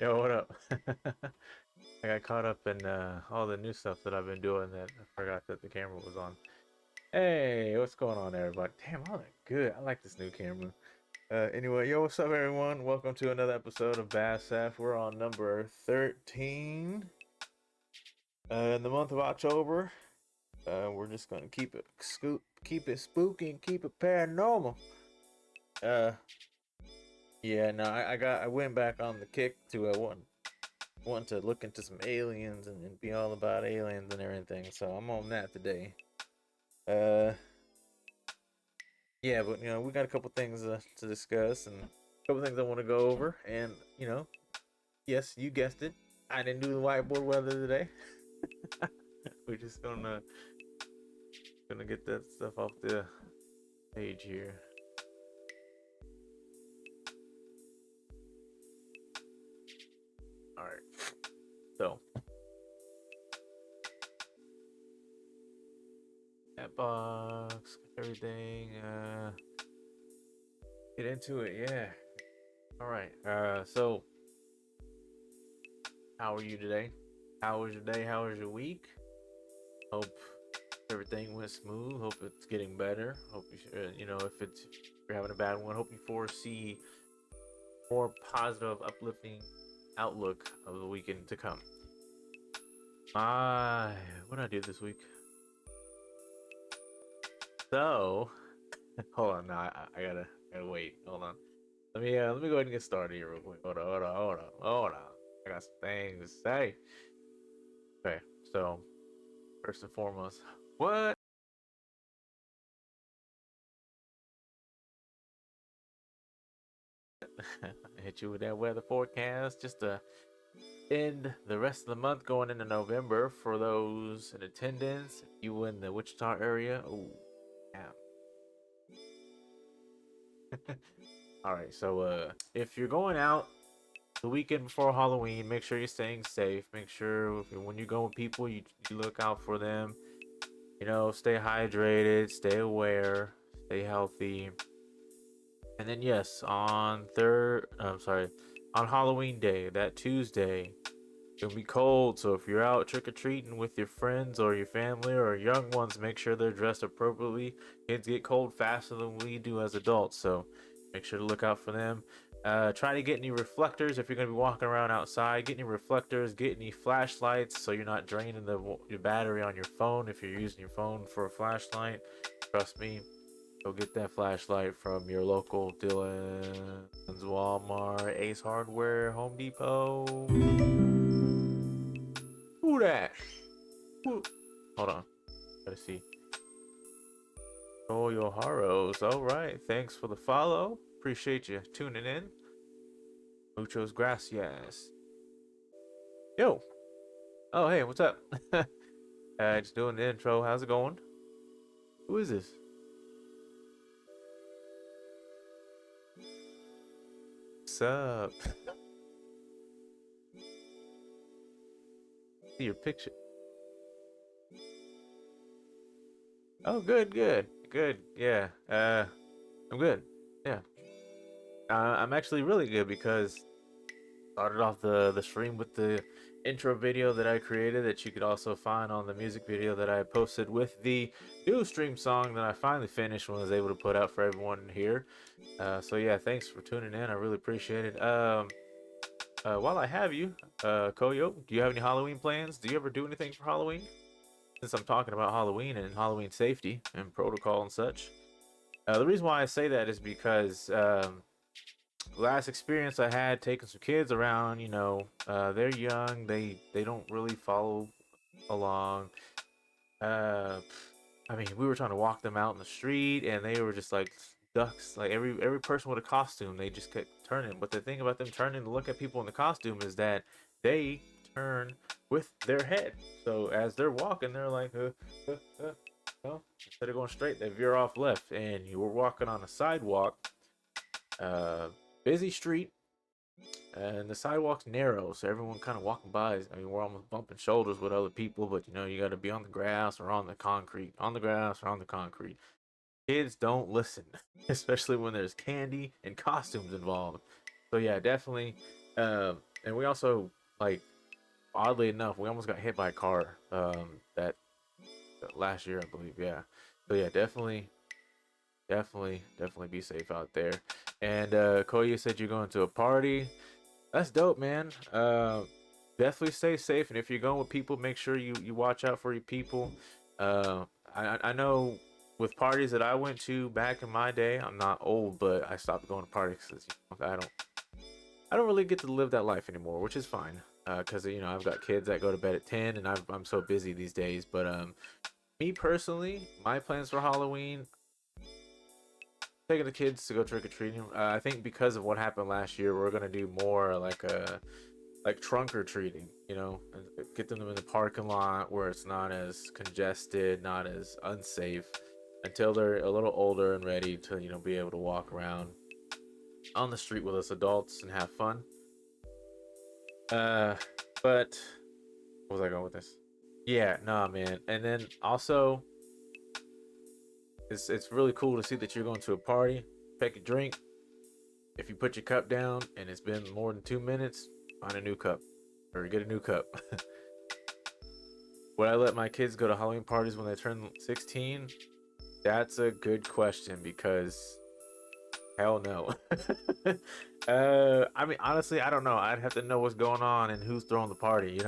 Yo, what up? I got caught up in all the new stuff that I've been doing that I forgot that the camera was on. Hey, what's going on, everybody? Damn, I look good. I like this new camera. Anyway, yo, what's up, everyone? Welcome to another episode of BAFSAF. We're on number 13 in the month of October. We're just gonna keep it spooky, and keep it paranormal. Uh, yeah, no, I went back on the kick to want to look into some aliens and be all about aliens and everything. So I'm on that today. Uh, yeah, but we got a couple things to discuss and a couple things I want to go over. And yes, you guessed it, I didn't do the whiteboard weather today. We're just gonna get that stuff off the page here. All right, so that box, everything. Get into it, yeah. All right. So how are you today? How was your day? How was your week? Hope everything went smooth. Hope it's getting better. Hope if you're having a bad one, hope you foresee more positive, uplifting outlook of the weekend to come. What did I do this week? So, hold on. Now I gotta wait. Hold on. Let me go ahead and get started here real quick. Hold on. I got some things to say. Okay, so first and foremost, what? Hit you with that weather forecast just to end the rest of the month going into November for those in attendance. If you in the Wichita area, oh, yeah. All right, so if you're going out the weekend before Halloween, make sure you're staying safe. Make sure when you go with people, you look out for them. Stay hydrated, stay aware, stay healthy. And then yes, on Halloween day, that Tuesday, it'll be cold. So if you're out trick or treating with your friends or your family or young ones, make sure they're dressed appropriately. Kids get cold faster than we do as adults, so make sure to look out for them. Try to get any reflectors if you're gonna be walking around outside. Get any reflectors. Get any flashlights so you're not draining your battery on your phone if you're using your phone for a flashlight. Trust me, go get that flashlight from your local Dillon's, Walmart, Ace Hardware, Home Depot. Who that? Who? Hold on. Gotta see. Toyo Haros. All right. Thanks for the follow. Appreciate you tuning in. Muchos gracias. Yo. Oh, hey, what's up? Just doing the intro. How's it going? Who is this? What's up? See your picture. Oh, good. Yeah. I'm good. Yeah. I'm actually really good because started off the stream with the intro video that I created that you could also find on the music video that I posted with the new stream song that I finally finished and was able to put out for everyone here. So yeah, thanks for tuning in. I really appreciate it. While I have you, Koyo, do you have any Halloween plans? Do you ever do anything for Halloween? Since I'm talking about Halloween and Halloween safety and protocol and such. The reason why I say that is because last experience I had taking some kids around, they're young, they don't really follow along. Uh, I mean, we were trying to walk them out in the street, and they were just like ducks. Like every person with a costume, they just kept turning. But the thing about them turning to look at people in the costume is that they turn with their head. So as they're walking, they're like, instead of going straight, they veer off left. And you were walking on a sidewalk, uh, busy street, and the sidewalk's narrow, so everyone kind of walking by. I mean, we're almost bumping shoulders with other people, but you got to be on the grass or on the concrete, on the grass or on the concrete. Kids don't listen, especially when there's candy and costumes involved. So yeah, definitely. And we also, like, oddly enough, we almost got hit by a car that last year, I believe. Yeah. So yeah, definitely be safe out there. And Koya said you're going to a party. That's dope, man. Definitely stay safe, and if you're going with people, make sure you watch out for your people. Uh, I know with parties that I went to back in my day, I'm not old, but I stopped going to parties because I don't really get to live that life anymore, which is fine. Because I've got kids that go to bed at 10, and I'm so busy these days. But me personally, my plans for Halloween, taking the kids to go trick or treating. I think because of what happened last year, we're gonna do more like trunk or treating, and get them in the parking lot where it's not as congested, not as unsafe, until they're a little older and ready to be able to walk around on the street with us adults and have fun. Uh, but where was I going with this? Yeah, nah, man. And then also, it's really cool to see that you're going to a party, take a drink. If you put your cup down and it's been more than 2 minutes, find a new cup or get a new cup. Would I let my kids go to Halloween parties when they turn 16? That's a good question because hell no. I mean, honestly, I don't know. I'd have to know what's going on and who's throwing the party.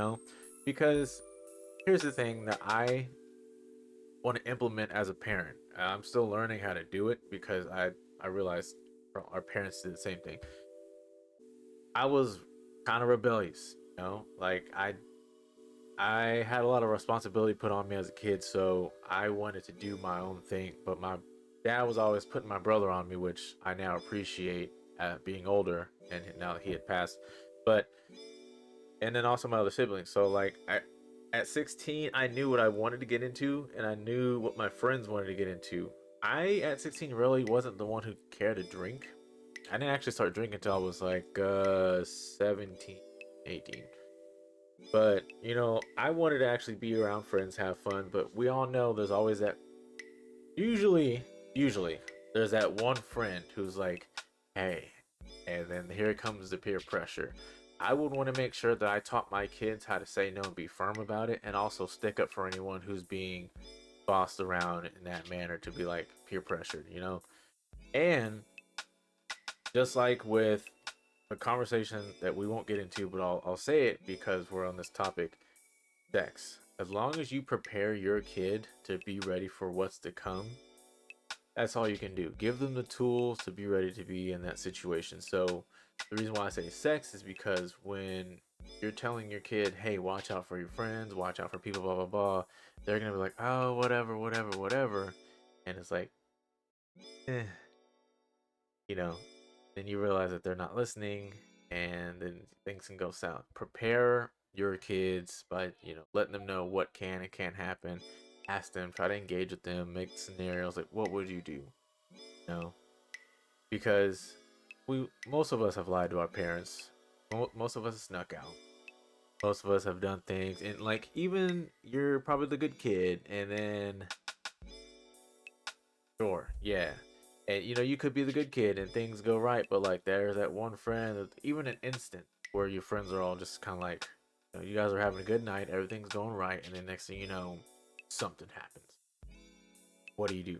Because here's the thing that I want to implement as a parent. I'm still learning how to do it because I realized our parents did the same thing. I was kind of rebellious. Like I had a lot of responsibility put on me as a kid, so I wanted to do my own thing. But my dad was always putting my brother on me, which I now appreciate being older and now that he had passed. But and then also my other siblings. So like at 16, I knew what I wanted to get into, and I knew what my friends wanted to get into. I at 16 really wasn't the one who cared to drink. I didn't actually start drinking until I was like 17, 18. But I wanted to actually be around friends, have fun. But we all know there's always that. Usually, there's that one friend who's like, "Hey," and then here comes the peer pressure. I would want to make sure that I taught my kids how to say no and be firm about it, and also stick up for anyone who's being bossed around in that manner to be like peer pressured. And just like with a conversation that we won't get into, but I'll say it because we're on this topic. Sex. As long as you prepare your kid to be ready for what's to come, that's all you can do. Give them the tools to be ready to be in that situation. So the reason why I say sex is because when you're telling your kid, hey, watch out for your friends, watch out for people, blah blah blah, they're gonna be like, oh, whatever, whatever, whatever. And it's like, eh, you know, then you realize that they're not listening, and then things can go south. Prepare your kids by letting them know what can and can't happen. Ask them, try to engage with them, make scenarios like, what would you do? You know, because we most of us have lied to our parents. Most of us snuck out. Most of us have done things, and like even you're probably the good kid, and then sure, yeah. And you could be the good kid and things go right, but like there's that one friend, even an instant where your friends are all just kind of like, you guys are having a good night, everything's going right, and then next thing you know, something happens. What do you do?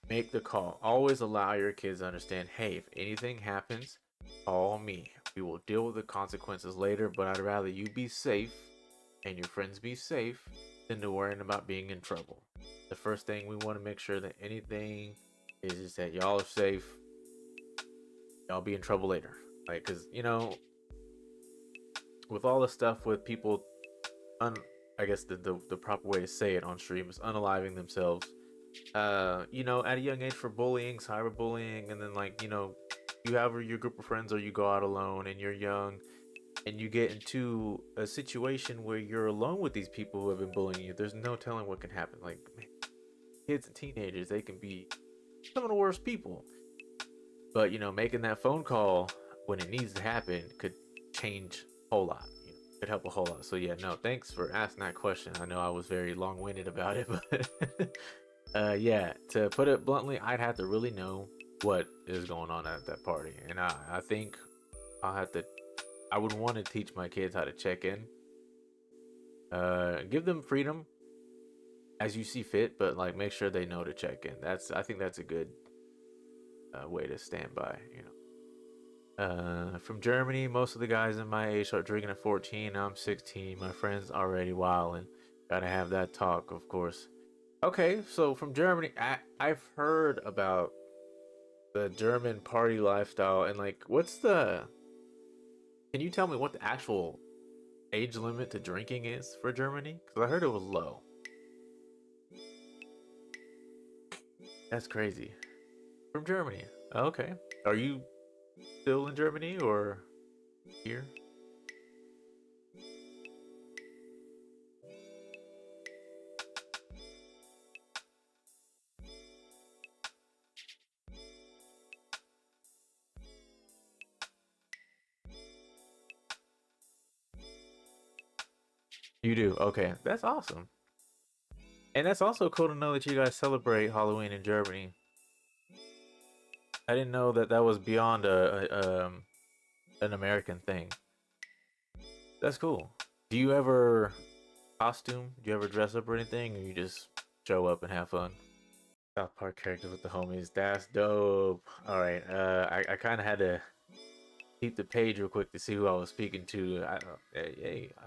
Make the call. Always allow your kids to understand, hey, if anything happens, call me. We will deal with the consequences later, but I'd rather you be safe and your friends be safe than to worrying about being in trouble. The first thing we want to make sure that anything is just that y'all are safe. Y'all be in trouble later. Like, because, with all the stuff with people, un- I guess the proper way to say it on stream is unaliving themselves. At a young age for bullying, cyberbullying, and then like, you have your group of friends or you go out alone and you're young and you get into a situation where you're alone with these people who have been bullying you. There's no telling what can happen. Like, man, kids and teenagers, they can be some of the worst people. But making that phone call when it needs to happen could change a whole lot. Could help a whole lot. So yeah, no, thanks for asking that question. I know I was very long-winded about it, but yeah, to put it bluntly, I'd have to really know what is going on at that party, and I think I'll have to. I would want to teach my kids how to check in. Give them freedom as you see fit, but like make sure they know to check in. I think that's a good way to stand by. From Germany, most of the guys in my age start drinking at 14. Now I'm 16. My friends already wilding. Gotta have that talk, of course. Okay, so from Germany, I've heard about the German party lifestyle and like, what's the? Can you tell me what the actual age limit to drinking is for Germany? Because I heard it was low. That's crazy. From Germany. Okay. Are you still in Germany or here? You do. Okay. That's awesome. And that's also cool to know that you guys celebrate Halloween in Germany. I didn't know that that was beyond an American thing. That's cool. Do you ever costume? Do you ever dress up or anything, or you just show up and have fun? South Park characters with the homies. That's dope. All right. I kind of had to keep the page real quick to see who I was speaking to.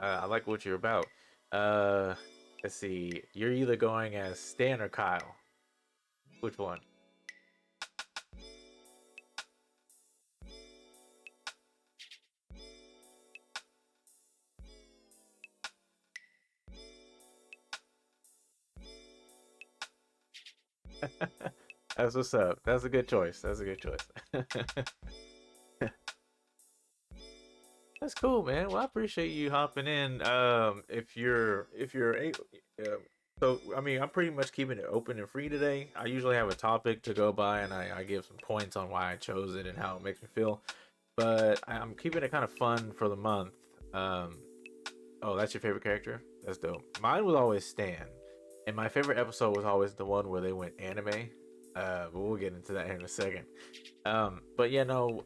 I like what you're about. Uh, let's see. You're either going as Stan or Kyle. Which one? That's what's up. That's a good choice. That's a good choice. That's cool, man. Well, I appreciate you hopping in. If you're able, so I mean, I'm pretty much keeping it open and free today. I usually have a topic to go by, and I give some points on why I chose it and how it makes me feel. But I'm keeping it kind of fun for the month. Um, oh, that's your favorite character? That's dope. Mine was always Stan, and my favorite episode was always the one where they went anime. But we'll get into that in a second. But yeah, no.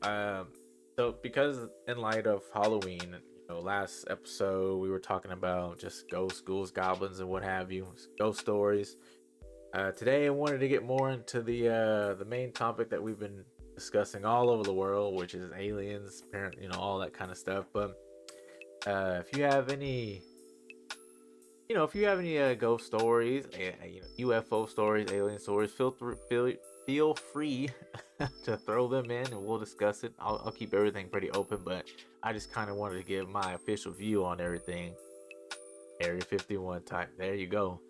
So because in light of Halloween, last episode we were talking about just ghosts, ghouls, goblins, and what have you, ghost stories. Today I wanted to get more into the main topic that we've been discussing all over the world, which is aliens, apparently, all that kind of stuff. But if you have any, if you have any ghost stories, UFO stories, alien stories, feel free to throw them in, and we'll discuss it. I'll keep everything pretty open, but I just kind of wanted to give my official view on everything. Area 51 type. There you go.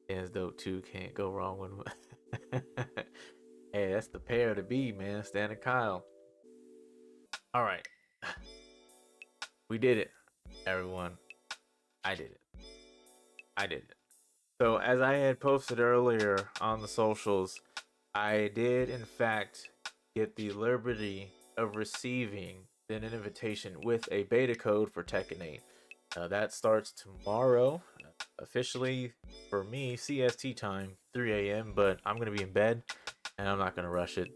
Dan's dope too. Can't go wrong with. Hey, that's the pair to be, man. Stan and Kyle. All right, we did it, everyone. I did it. I did it. So as I had posted earlier on the socials, I did in fact get the liberty of receiving an invitation with a beta code for Tekken 8. That starts tomorrow, officially for me, CST time, 3 a.m., but I'm going to be in bed and I'm not going to rush it.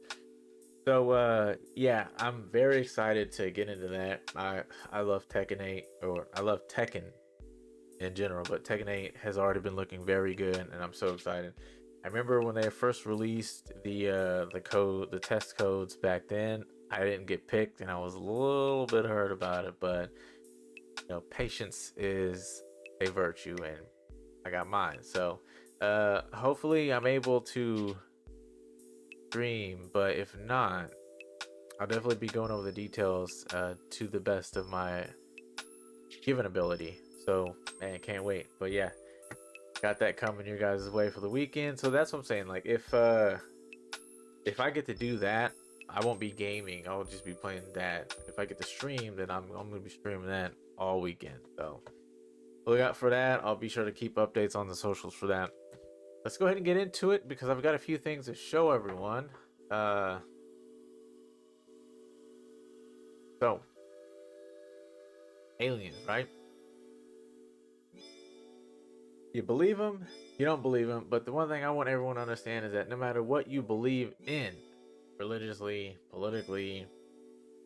So, yeah, I'm very excited to get into that. I love Tekken 8, or I love Tekken in general, but Tekken 8 has already been looking very good, and I'm so excited. I remember when they first released the test codes back then. I didn't get picked, and I was a little bit hurt about it. But patience is a virtue, and I got mine. So, hopefully, I'm able to stream. But if not, I'll definitely be going over the details to the best of my given ability. So, man, can't wait. But yeah, got that coming your guys' way for the weekend. So that's what I'm saying. Like if I get to do that, I won't be gaming. I'll just be playing that. If I get to stream, then I'm gonna be streaming that all weekend. So look out for that. I'll be sure to keep updates on the socials for that. Let's go ahead and get into it because I've got a few things to show everyone. Uh, so aliens, right? You believe them, you don't believe them, but the one thing I want everyone to understand is that no matter what you believe in, religiously, politically,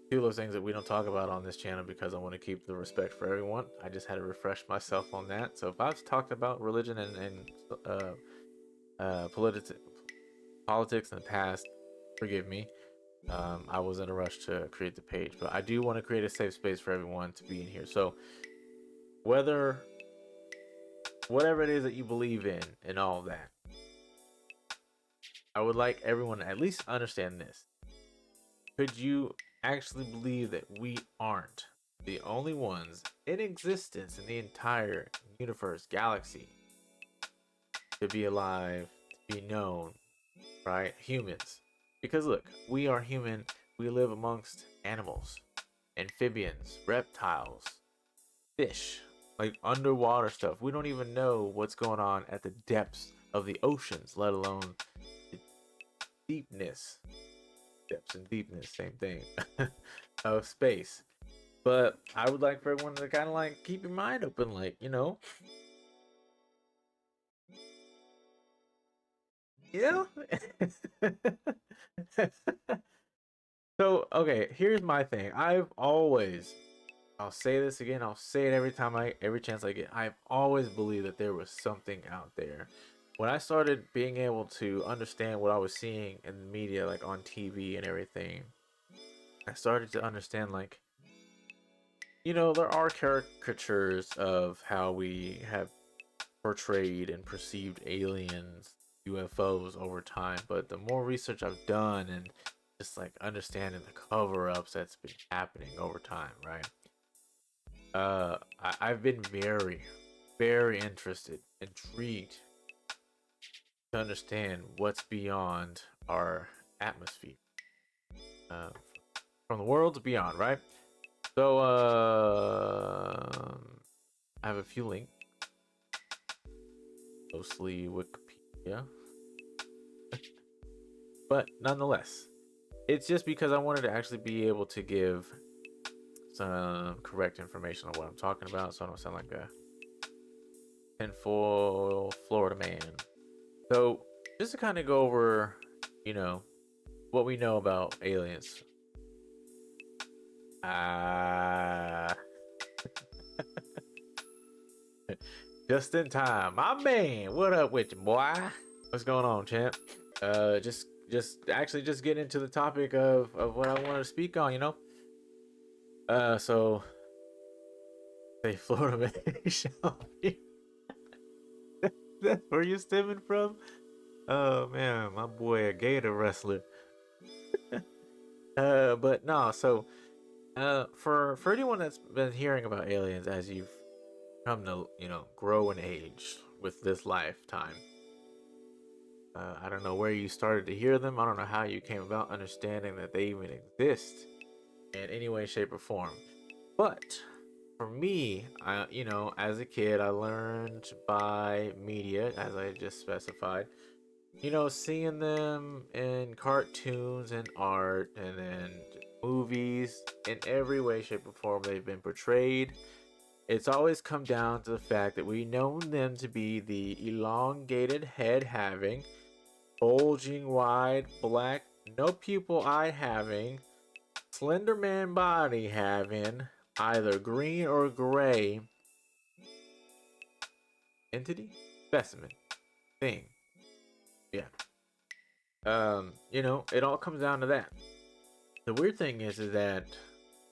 Few of those things that we don't talk about on this channel because I want to keep the respect for everyone. I just had to refresh myself on that. So if I've talked about religion and politics in the past, forgive me. I was in a rush to create the page, but I do want to create a safe space for everyone to be in here. So whether whatever it is that you believe in and all of that, I would like everyone to at least understand this. Could you actually believe that we aren't the only ones in existence in the entire universe, galaxy, to be alive, to be known, right? Humans. Because look, we are human. We live amongst animals, amphibians, reptiles, fish, like underwater stuff. We don't even know what's going on at the depths of the oceans, let alone the deepness. Depths and deepness, same thing, of space. But I would like for everyone to kind of like keep your mind open, like, you know. So, okay, here's my thing. I'll say this again, I'll say it every chance I get. I've always believed that there was something out there. When I started being able to understand what I was seeing in the media, like on TV and everything, I started to understand, like, there are caricatures of how we have portrayed and perceived aliens, UFOs over time. But the more research I've done and just like understanding the cover ups that's been happening over time, right? I've been very, very interested, intrigued to understand what's beyond our atmosphere, uh, from the world's beyond, right? So, I have a few links, mostly Wikipedia, but nonetheless, it's just because I wanted to actually be able to give some correct information on what I'm talking about, so I don't sound like a tinfoil Florida man. So, just to kind of go over, you know, what we know about aliens. Ah, just in time, my man. What up with you, boy? What's going on, champ? Just get into the topic of what I wanted to speak on. So say Florida man, show me. That's where you stemming from? Oh man, my boy a gator wrestler. But no, so for anyone that's been hearing about aliens as you've come to grow in age with this lifetime, I don't know where you started to hear them. I don't know how you came about understanding that they even exist in any way, shape, or form. But for me, as a kid, I learned by media, as I just specified. Seeing them in cartoons and art, and then movies, in every way, shape, or form they've been portrayed. It's always come down to the fact that we know them to be the elongated head having, bulging wide, black, no pupil eye having, slender man body having, either green or gray entity, specimen, thing. Yeah. It all comes down to that. The weird thing is that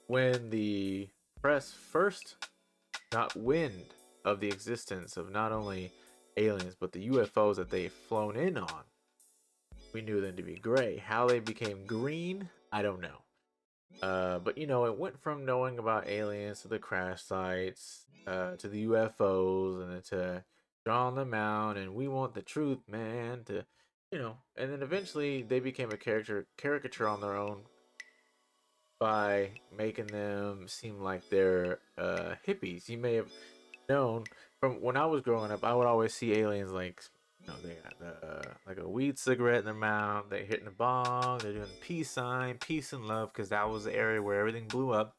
when the press first got wind of the existence of not only aliens but the UFOs that they've flown in on, we knew them to be gray. How they became green, I don't know. But it went from knowing about aliens to the crash sites, to the UFOs, and then to drawing them out, and we want the truth, man. And then eventually they became a caricature on their own by making them seem like they're hippies. You may have known from when I was growing up, I would always see aliens like, they got like a weed cigarette in their mouth, they're hitting a bong, they're doing the peace sign, peace and love, because that was the area where everything blew up.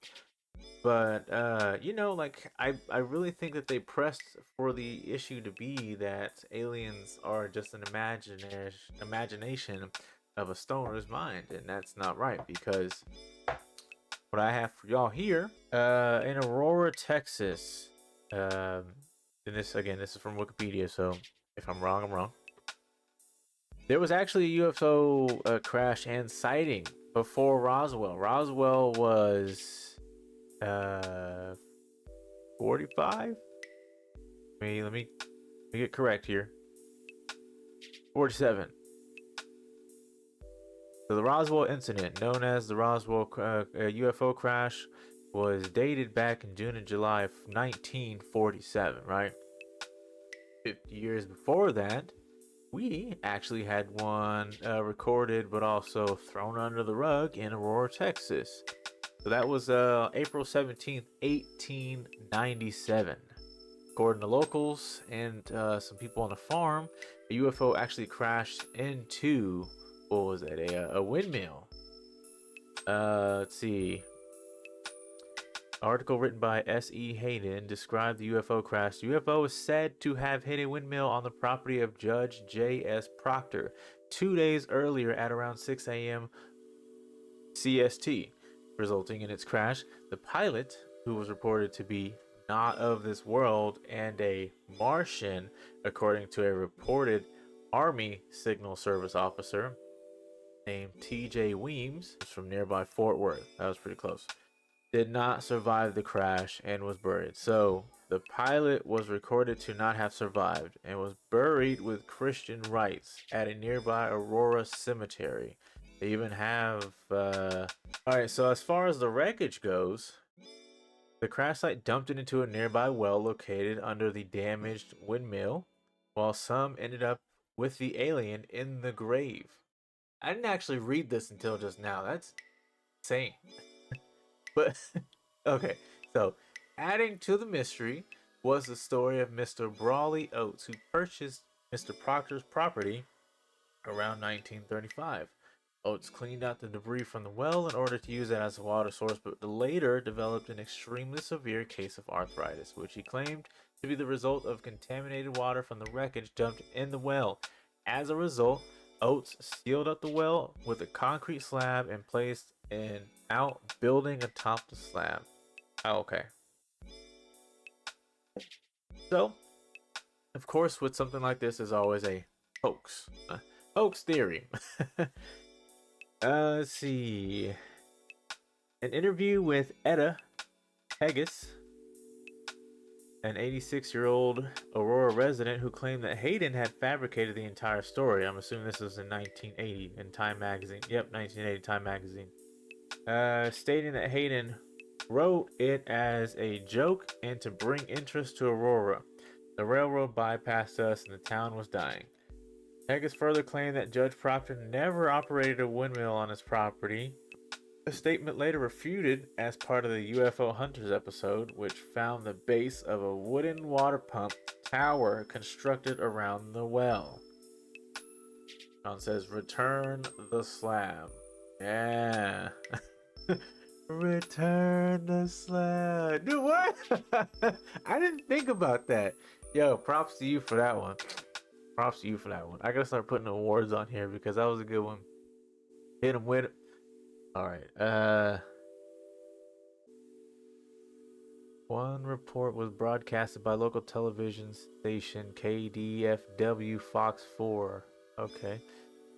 But like I really think that they pressed for the issue to be that aliens are just an imagination of a stoner's mind, and that's not right because what I have for y'all here, in Aurora, Texas. Um, and this is from Wikipedia, so if I'm wrong, I'm wrong. There was actually a UFO crash and sighting before Roswell. Roswell was 45. Let me get correct here. 47. So the Roswell incident, known as the Roswell UFO crash, was dated back in June and July of 1947, right? 50 years before that, we actually had one recorded but also thrown under the rug in Aurora, Texas. So that was April 17th, 1897. According to locals and some people on the farm, a UFO actually crashed into, what was it, a windmill. Let's see. Article written by S.E. Hayden described the UFO crash. The UFO is said to have hit a windmill on the property of Judge J.S. Proctor 2 days earlier at around 6 a.m. CST, resulting in its crash. The pilot, who was reported to be not of this world and a Martian, according to a reported Army Signal Service officer named T.J. Weems from nearby Fort Worth. That was pretty close. Did not survive the crash and was buried. So the pilot was recorded to not have survived and was buried with Christian rites at a nearby Aurora cemetery. They even have Alright, so as far as the wreckage goes, the crash site dumped it into a nearby well located under the damaged windmill, while some ended up with the alien in the grave. I didn't actually read this until just now. That's insane. But okay, so adding to the mystery was the story of Mr. Brawley Oates, who purchased Mr. Proctor's property around 1935. Oates cleaned out the debris from the well in order to use it as a water source, but later developed an extremely severe case of arthritis, which he claimed to be the result of contaminated water from the wreckage dumped in the well. As a result, Oates sealed up the well with a concrete slab and placed an outbuilding atop the slab. Oh, okay. So, of course, with something like this, there's always a hoax. Hoax theory. Let's see. An interview with Etta Pegas, an 86-year-old Aurora resident who claimed that Hayden had fabricated the entire story. I'm assuming this was in 1980 in Time Magazine. Yep, 1980 Time Magazine. Stating that Hayden wrote it as a joke and to bring interest to Aurora. The railroad bypassed us and the town was dying. Pegas further claimed that Judge Proctor never operated a windmill on his property. A statement later refuted as part of the UFO Hunters episode, which found the base of a wooden water pump tower constructed around the well. It says, "Return the slab." Yeah. Return the slab. Dude, what? I didn't think about that. Yo, props to you for that one. Props to you for that one. I gotta start putting awards on here because that was a good one. Hit him with it. Alright. One report was broadcasted by local television station KDFW Fox 4. Okay.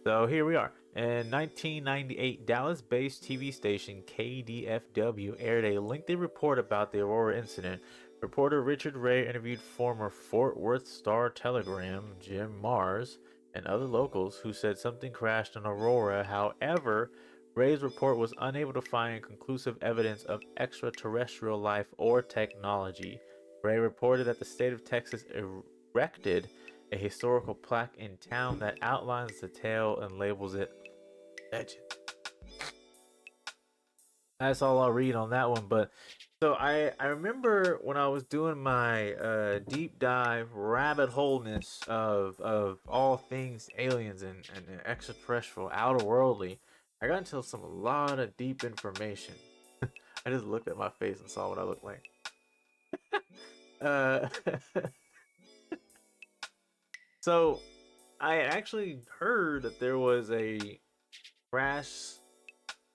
So here we are. In 1998, Dallas-based TV station KDFW aired a lengthy report about the Aurora incident. Reporter Richard Ray interviewed former Fort Worth Star-Telegram Jim Mars and other locals who said something crashed in Aurora. However, Ray's report was unable to find conclusive evidence of extraterrestrial life or technology. Ray reported that the state of Texas erected a historical plaque in town that outlines the tale and labels it legend. That's all I'll read on that one. But so I remember when I was doing my deep dive rabbit holeness of all things aliens and extraterrestrial, outer worldly, I got into a lot of deep information. I just looked at my face and saw what I looked like. uh, so I actually heard that there was a crash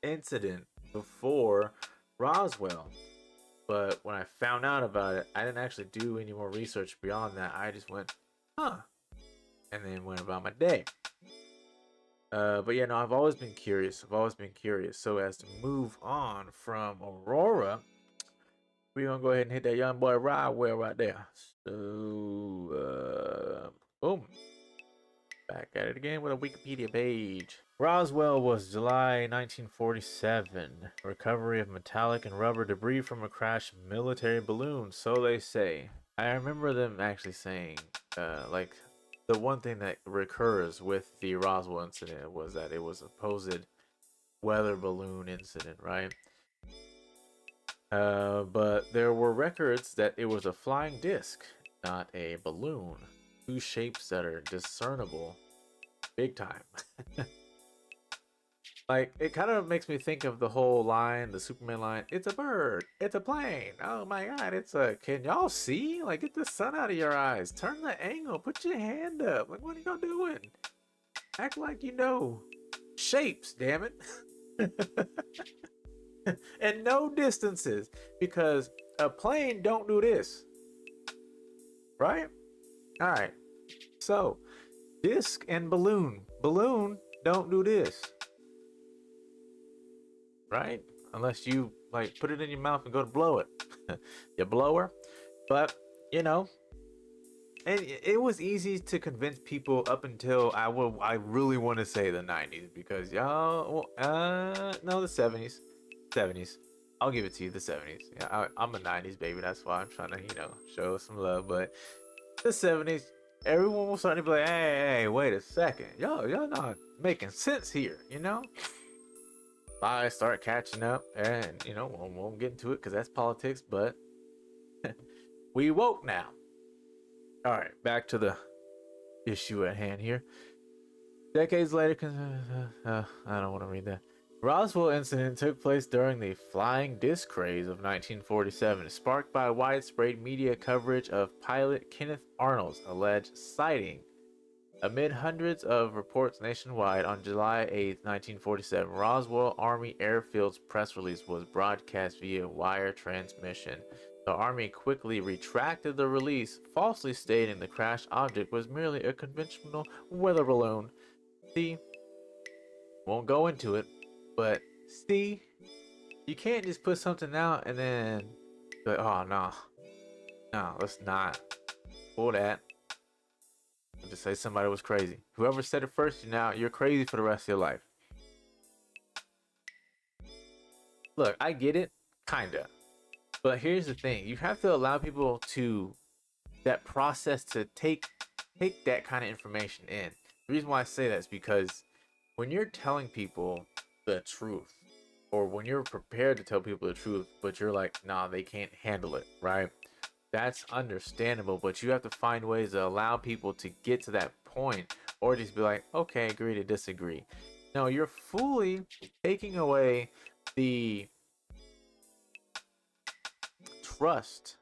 incident before Roswell. But when I found out about it, I didn't actually do any more research beyond that. I just went, huh, and then went about my day. But yeah, no, I've always been curious. I've always been curious. So as to move on from Aurora, we're gonna go ahead and hit that young boy Roswell right there. So, boom. Back at it again with a Wikipedia page. Roswell was July 1947. Recovery of metallic and rubber debris from a crashed military balloon, so they say. I remember them actually saying, like, the one thing that recurs with the Roswell incident was that it was a supposed weather balloon incident, right? But there were records that it was a flying disc, not a balloon. Two shapes that are discernible big time. Like, it kind of makes me think of the whole line, the Superman line, it's a bird, it's a plane, oh my god, it's a, can y'all see? Like, get the sun out of your eyes, turn the angle, put your hand up, like, what are y'all doing? Act like you know shapes, damn it. And no distances, because a plane don't do this, right? All right, so disc and balloon don't do this, right? Unless you like put it in your mouth and go to blow it. You blower. But you know, and it was easy to convince people up until I really want to say the 90s, because y'all no, the 70s. I'll give it to you, the 70s. Yeah, I'm a 90s baby, that's why I'm trying to, show some love. But the 70s, everyone was starting to be like, hey, wait a second, y'all not making sense here, I start catching up, and won't get into it because that's politics, but we woke now. All right, back to the issue at hand here. Decades later, I don't want to read that. Roswell incident took place during the flying disc craze of 1947, sparked by widespread media coverage of pilot Kenneth Arnold's alleged sighting. Amid hundreds of reports nationwide, on July 8, 1947, Roswell Army Airfield's press release was broadcast via wire transmission. The Army quickly retracted the release, falsely stating the crashed object was merely a conventional weather balloon. See, won't go into it, but see, you can't just put something out and then be like, oh no, let's not pull that. I'll just say somebody was crazy. Whoever said it first, you're crazy for the rest of your life. Look, I get it, kinda. But here's the thing. You have to allow people to that process to take that kind of information in. The reason why I say that is because when you're telling people the truth, or when you're prepared to tell people the truth, but you're like, nah, they can't handle it, right? That's understandable, but you have to find ways to allow people to get to that point, or just be like, okay, agree to disagree. No, you're fully taking away the trust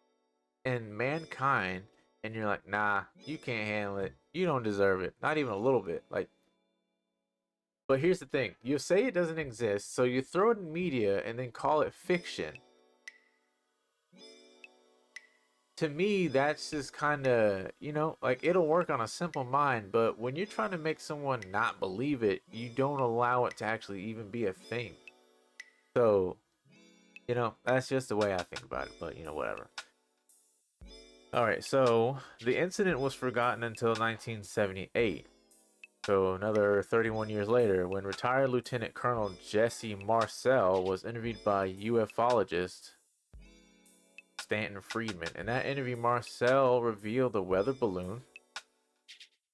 in mankind, and you're like, nah, you can't handle it. You don't deserve it. Not even a little bit. Like, but here's the thing. You say it doesn't exist, so you throw it in media and then call it fiction. To me, that's just kind of, like, it'll work on a simple mind, but when you're trying to make someone not believe it, you don't allow it to actually even be a thing. So, that's just the way I think about it, but, whatever. All right, so the incident was forgotten until 1978. So another 31 years later, when retired Lieutenant Colonel Jesse Marcel was interviewed by ufologist Stanton Friedman. In that interview, Marcel revealed the weather balloon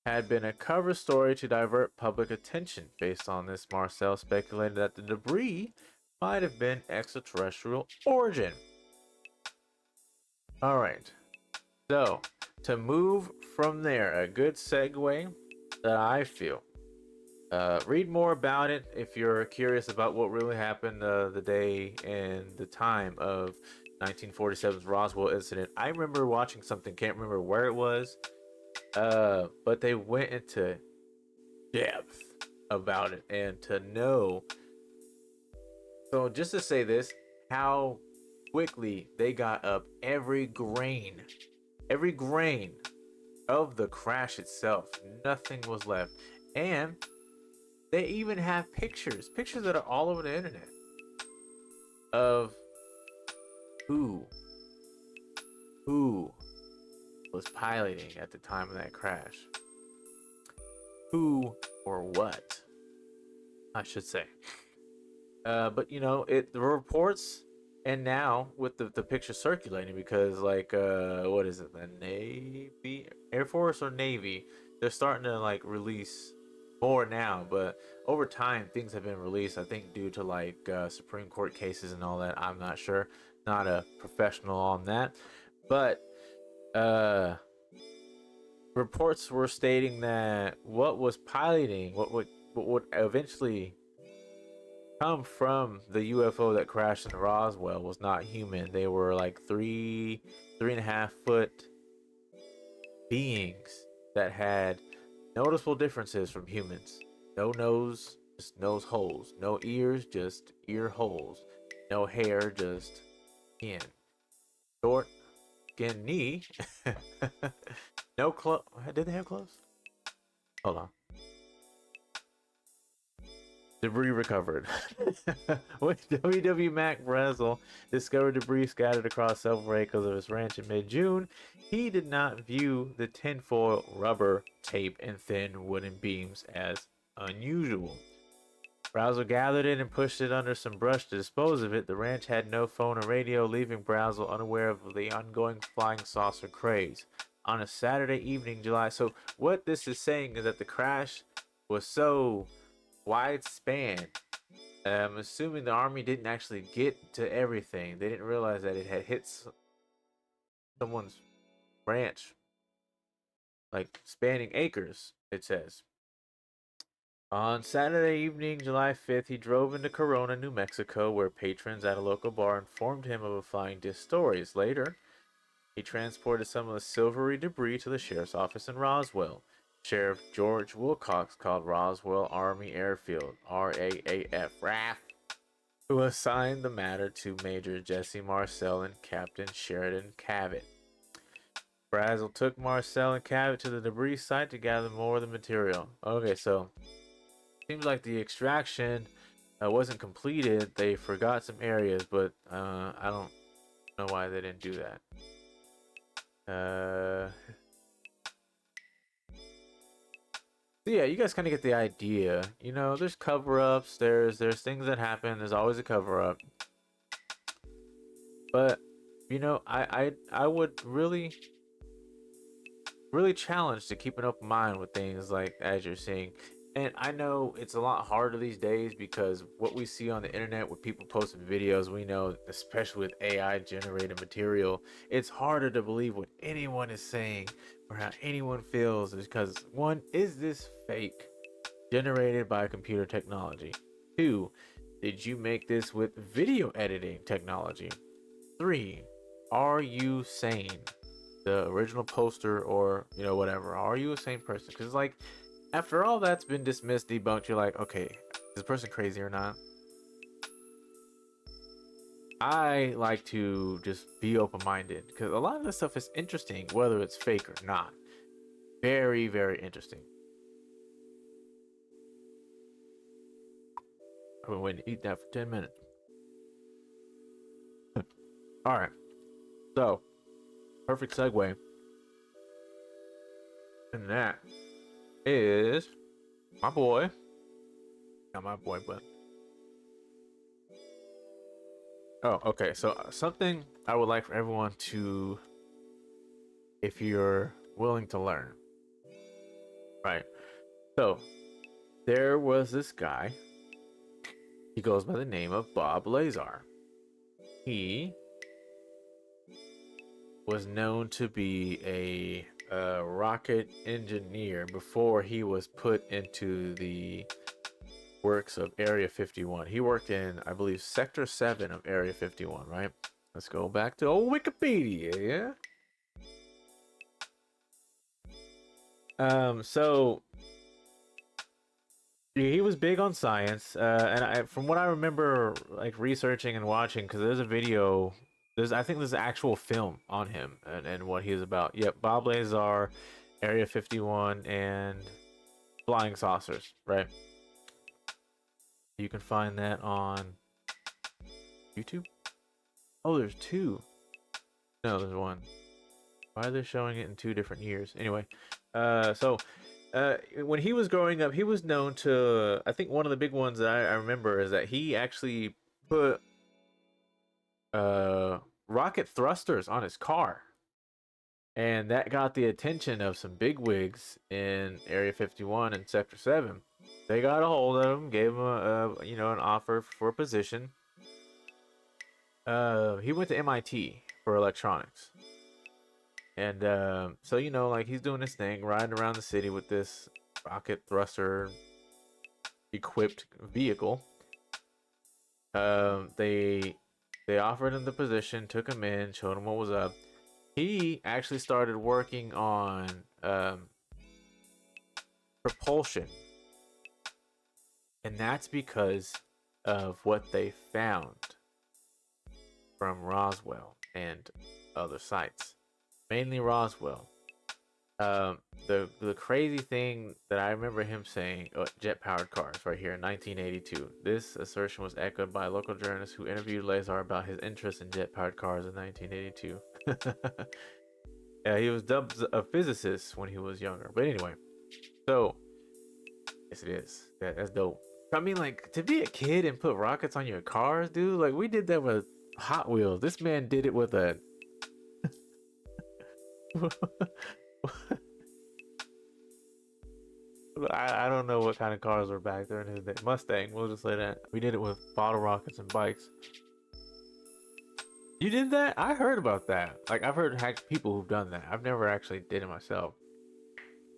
had been a cover story to divert public attention. Based on this, Marcel speculated that the debris might have been extraterrestrial origin. All right, so to move from there, a good segue that I feel. Read more about it if you're curious about what really happened the day and the time of 1947's Roswell incident. I remember watching something, can't remember where it was, but they went into depth about it, and to know. So just to say this, how quickly they got up every grain of the crash itself. Nothing was left. And they even have pictures that are all over the internet of who who was piloting at the time of that crash. Who or what, I should say. But you know, the reports, and now with the picture circulating, because like what is it, the Navy, Air Force or Navy, they're starting to like release more now, but over time things have been released, I think due to like Supreme Court cases and all that. I'm not sure, not a professional on that, but uh reports were stating that what would eventually come from the UFO that crashed in Roswell was not human. They were like 3.5 foot beings that had noticeable differences from humans. No nose, just nose holes. No ears, just ear holes. No hair, just skin. Short, skinny. No clothes. Did they have clothes? Hold on. Debris recovered. When WW Mac Brazel discovered debris scattered across several acres of his ranch in mid-June, he did not view the tinfoil, rubber, tape, and thin wooden beams as unusual. Brazel gathered it and pushed it under some brush to dispose of it. The ranch had no phone or radio, leaving Brazel unaware of the ongoing flying saucer craze. On a Saturday evening, July. So what this is saying is that the crash was so wide span. I'm assuming the army didn't actually get to everything. They didn't realize that it had hit someone's ranch, like spanning acres, it says. On Saturday evening, July 5th, he drove into Corona, New Mexico, where patrons at a local bar informed him of a flying disc stories. Later, he transported some of the silvery debris to the sheriff's office in Roswell. Sheriff George Wilcox called Roswell Army Airfield, RAAF, who assigned the matter to Major Jesse Marcel and Captain Sheridan Cavett. Brazel took Marcel and Cavett to the debris site to gather more of the material. Okay, so seems like the extraction wasn't completed. They forgot some areas, but I don't know why they didn't do that. So yeah, you guys kind of get the idea. You know, there's cover-ups. There's things that happen. There's always a cover-up. But you know, I would really challenge to keep an open mind with things like as you're seeing. And I know it's a lot harder these days because what we see on the internet with people posting videos, we know, especially with AI generated material, it's harder to believe what anyone is saying or how anyone feels because one, is this fake generated by computer technology? Two, did you make this with video editing technology? Three, are you sane? The original poster or you know whatever, are you a sane person? Because like after all that's been dismissed, debunked, you're like, okay, is this person crazy or not? I like to just be open-minded because a lot of this stuff is interesting whether it's fake or not. Very, very interesting. I've been waiting to eat that for 10 minutes. All right, so perfect segue, and that is my boy, not my boy, but oh, okay. So something I would like for everyone to, if you're willing to learn, right? So there was this guy. He goes by the name of Bob Lazar. He was known to be a rocket engineer before he was put into the works of Area 51. He worked in, I believe, Sector 7 of Area 51, right? Let's go back to old Wikipedia, yeah? So Yeah, he was big on science, and from what I remember, like researching and watching, because there's a video, I think there's an actual film on him and what he's about. Yep, Bob Lazar, Area 51, and flying saucers. Right, you can find that on YouTube. Oh, there's two. No, there's one. Why are they showing it in two different years? Anyway, so when he was growing up, he was known to. I think one of the big ones that I remember is that he actually put rocket thrusters on his car, and that got the attention of some bigwigs in Area 51 and Sector 7. They got a hold of him, gave him an offer for a position. He went to MIT for electronics. And so like he's doing this thing, riding around the city with this rocket thruster equipped vehicle. They offered him the position, took him in, showed him what was up. He actually started working on propulsion, and that's because of what they found from Roswell and other sites, mainly Roswell. The crazy thing that I remember him saying, jet powered cars, right here in 1982. This assertion was echoed by a local journalist who interviewed Lazar about his interest in jet powered cars in 1982. Yeah, he was dubbed a physicist when he was younger. But anyway, so yes, it is. That's dope. I mean, like to be a kid and put rockets on your cars, dude. Like we did that with Hot Wheels. This man did it with a I don't know what kind of cars were back there in his day. Mustang, we'll just say that. We did it with bottle rockets and bikes. You did that? I heard about that. Like I've heard people who've done that. I've never actually did it myself.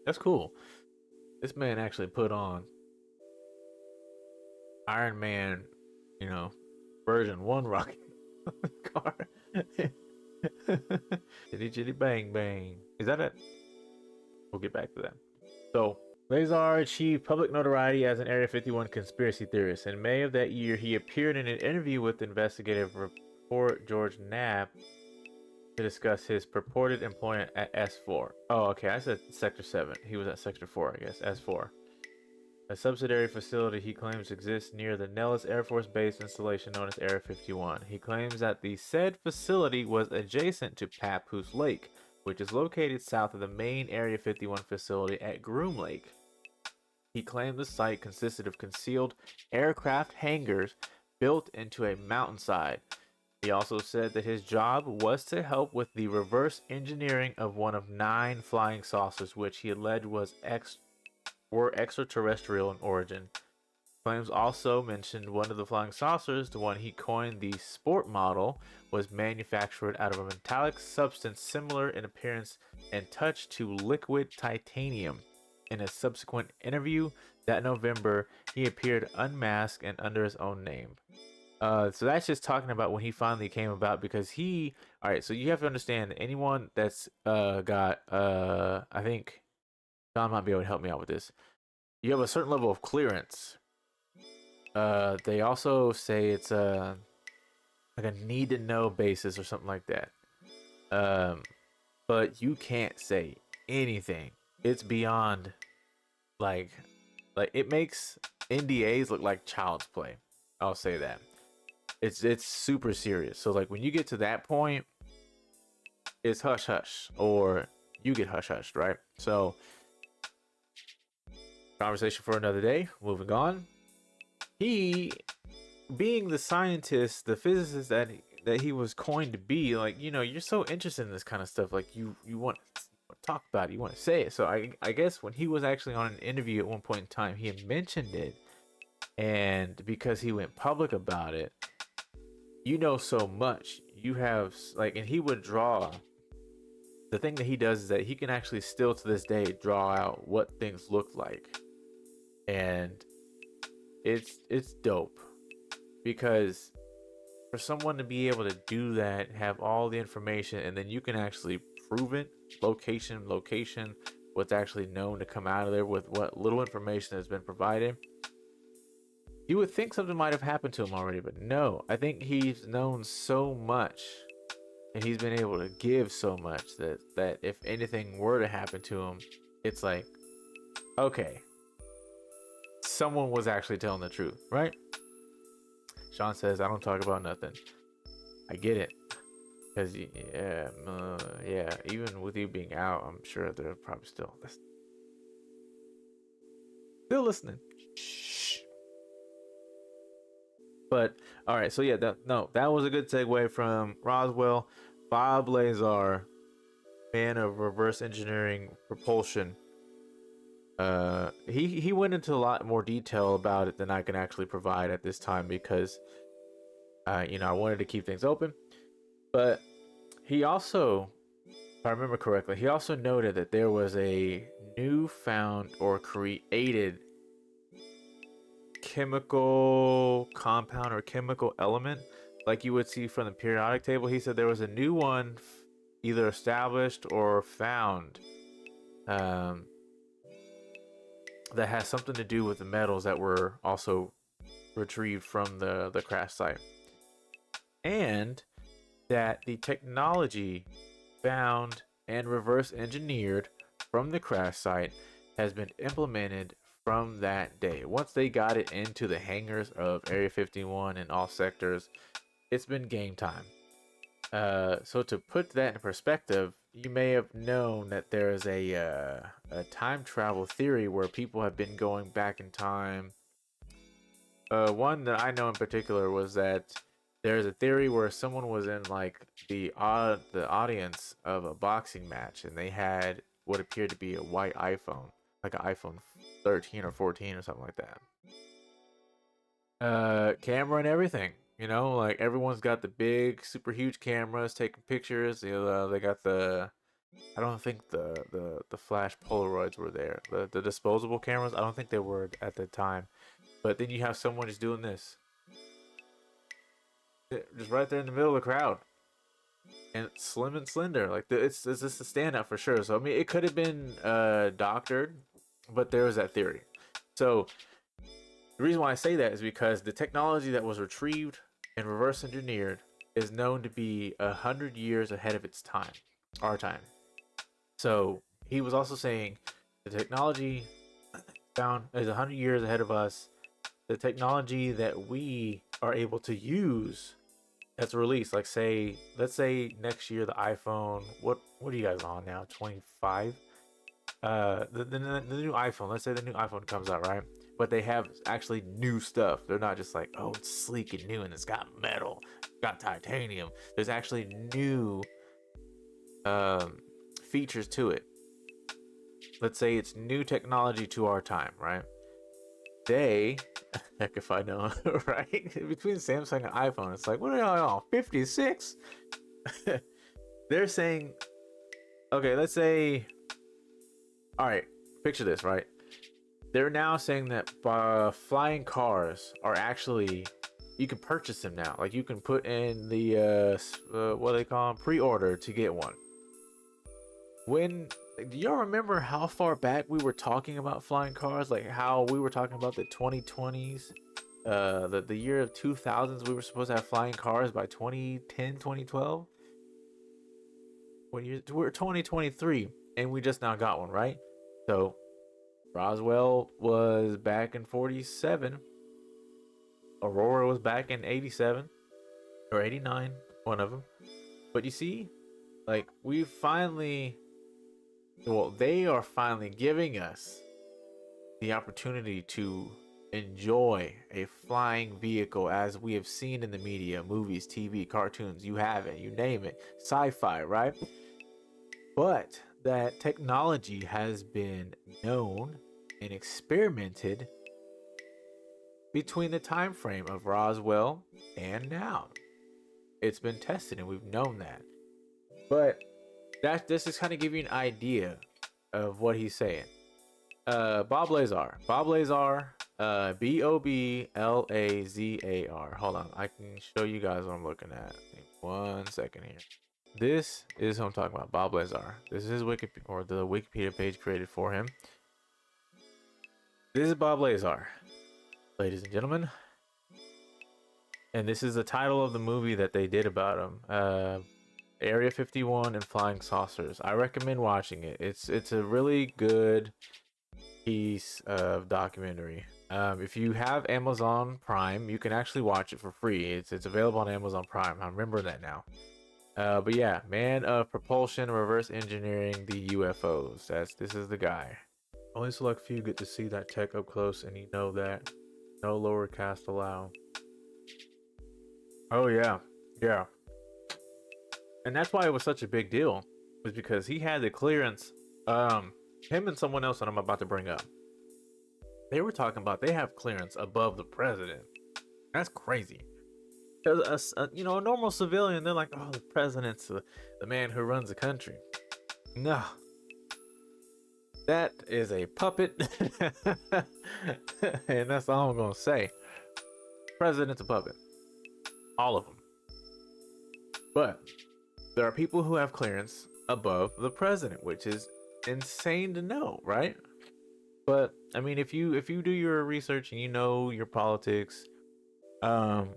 That's cool. This man actually put on Iron Man, you know, version 1 rocket car. Chitty chitty bang bang. Is that it? We'll get back to that. So Lazar achieved public notoriety as an Area 51 conspiracy theorist. In May of that year, he appeared in an interview with investigative reporter George Knapp to discuss his purported employment at S4. Oh, okay, I said Sector 7. He was at Sector 4, I guess. S4. A subsidiary facility he claims exists near the Nellis Air Force Base installation known as Area 51. He claims that the said facility was adjacent to Papoose Lake, which is located south of the main Area 51 facility at Groom Lake. He claimed the site consisted of concealed aircraft hangars built into a mountainside. He also said that his job was to help with the reverse engineering of one of 9 flying saucers, which he alleged were extraterrestrial in origin. Claims also mentioned one of the flying saucers, the one he coined the Sport model, was manufactured out of a metallic substance similar in appearance and touch to liquid titanium. In a subsequent interview that November, he appeared unmasked and under his own name. So that's just talking about when he finally came about, because all right, so you have to understand, anyone that's got I think John might be able to help me out with this. You have a certain level of clearance. They also say it's like a need to know basis or something like that. But you can't say anything. It's beyond like it makes NDAs look like child's play. I'll say that. It's super serious. So like when you get to that point, it's hush hush, or you get hush hushed, right? So conversation for another day. Moving on. He, being the scientist, the physicist that he was coined to be, like, you're so interested in this kind of stuff, like you want to talk about it, you want to say it. So I guess when he was actually on an interview at one point in time, he had mentioned it, and because he went public about it, so much. You have like, and he would draw. The thing that he does is that he can actually still to this day draw out what things look like, and it's dope, because for someone to be able to do that, have all the information, and then you can actually prove it, location, what's actually known to come out of there with what little information has been provided. You would think something might have happened to him already, but no. I think he's known so much and he's been able to give so much that if anything were to happen to him, it's like, okay, someone was actually telling the truth, right? Sean says, I don't talk about nothing. I get it. Because, yeah, yeah, even with you being out, I'm sure they're probably still listening. Still listening. Shh. But, all right, so yeah, that was a good segue from Roswell. Bob Lazar, man of reverse engineering propulsion. He went into a lot more detail about it than I can actually provide at this time because, I wanted to keep things open. But he also, if I remember correctly, he also noted that there was a newfound or created chemical compound or chemical element like you would see from the periodic table. He said there was a new one either established or found um, that has something to do with the metals that were also retrieved from the crash site, and that the technology found and reverse engineered from the crash site has been implemented from that day. Once they got it into the hangars of Area 51 and all sectors, it's been game time. So to put that in perspective, you may have known that there is a time travel theory where people have been going back in time. One that I know in particular was that there's a theory where someone was in like the audience of a boxing match and they had what appeared to be a white iPhone, like an iPhone 13 or 14 or something like that. Camera and everything. Like everyone's got the big, super huge cameras taking pictures. They got the. I don't think the flash Polaroids were there. The disposable cameras. I don't think they were at the time. But then you have someone just doing this, just right there in the middle of the crowd, and it's slim and slender. Like it's just a standout for sure. So I mean, it could have been doctored, but there was that theory. So the reason why I say that is because the technology that was retrieved and reverse engineered is known to be 100 years ahead of its time, our time. So he was also saying the technology found is 100 years ahead of us. The technology that we are able to use that's released, like let's say next year the iPhone. What are you guys on now? 25. The new iPhone. Let's say the new iPhone comes out, right? But they have actually new stuff. They're not just like, oh, it's sleek and new and it's got metal, got titanium. There's actually new um, features to it. Let's say it's new technology to our time, right? They, heck if I know, right? Between Samsung and iPhone, it's like, what are y'all on? 56? They're saying, okay, let's say, all right, picture this, right? They're now saying that flying cars are actually, you can purchase them now. Like you can put in the what do they call them, pre-order to get one. When do y'all remember how far back we were talking about flying cars? Like how we were talking about the 2020s, the year of 2000s. We were supposed to have flying cars by 2010, 2012. We're 2023, and we just now got one, right? So Roswell was back in 47. Aurora was back in 87 or 89, one of them. But you see, like they are finally giving us the opportunity to enjoy a flying vehicle as we have seen in the media, movies, TV, cartoons, you have it, you name it, sci-fi, right? But that technology has been known and experimented between the time frame of Roswell and now. It's been tested and we've known that. But this is kind of give you an idea of what he's saying. Bob Lazar. Bob Lazar, Boblazar. Hold on, I can show you guys what I'm looking at. 1 second here. This is who I'm talking about, Bob Lazar. This is his the Wikipedia page created for him. This is Bob Lazar. ladies and gentlemen. And this is the title of the movie that they did about him. Area 51 and Flying Saucers. I recommend watching it. It's a really good piece of documentary. If you have Amazon Prime, you can actually watch it for free. It's available on Amazon Prime. I remember that now. But yeah, man of propulsion, reverse engineering the UFOs. This is the guy. Only select few get to see that tech up close, and you know that. No lower caste allowed. Oh yeah, yeah. And that's why it was such a big deal, was because he had the clearance. Him and someone else that I'm about to bring up, they were talking about they have clearance above the president. That's crazy. Because a normal civilian, they're like, oh, the president's the man who runs the country. No, that is a puppet, and that's all I'm gonna say. President's a puppet, all of them. But there are people who have clearance above the president, which is insane to know, right? But I mean, if you do your research and you know your politics, um,